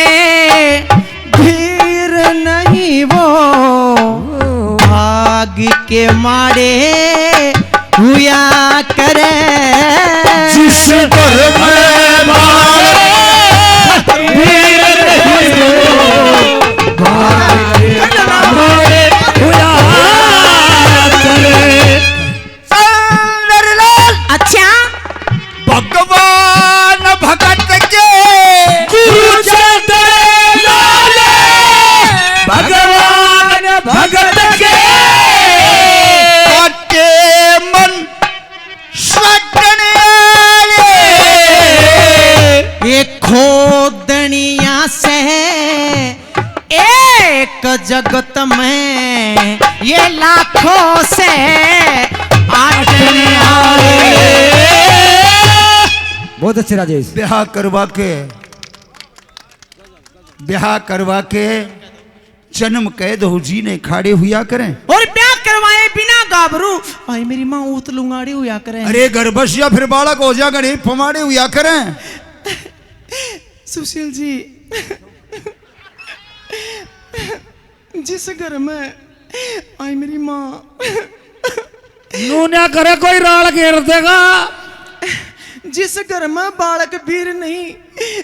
धीर नहीं वो भाग के मारे हुआ करे। जिस घर में अच्छा भगवान भगत के भगवान भगत के मन स्वटने ये खोदनिया से एक जगत में ये लाखों से आटने आए। बहुत अच्छे राजेश। ब्याह करवा के जन्म कैद हो जी ने खाड़े हुआ करें। और ब्याह करवाए बिना गाबरू भाई मेरी माँ ऊत लुंगाड़ी हुआ करे। अरे गर्भश या फिर बालक हो जा गरीब फमाड़े हुआ करें। सुशील जी जिस घर में आई मेरी माँ नून्या करे कोई राल घेर देगा। जिस घर में बालक वीर नहीं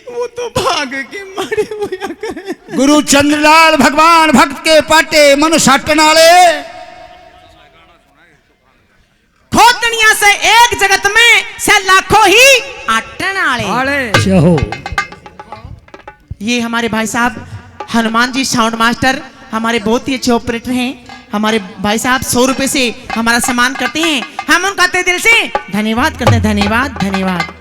वो तो भाग के मारे हुआ करे। गुरु चंद्रलाल भगवान भक्त के पाटे मन साटन वाले। ठोक दुनिया से एक जगत में से लाखों ही आटन वाले। चहो ये हमारे भाई साहब हनुमान जी साउंड मास्टर हमारे बहुत ही अच्छे ऑपरेटर हैं। हमारे भाई साहब 100 रुपए से हमारा सम्मान करते हैं। हम उनका तहे दिल से धन्यवाद करते हैं। धन्यवाद धन्यवाद।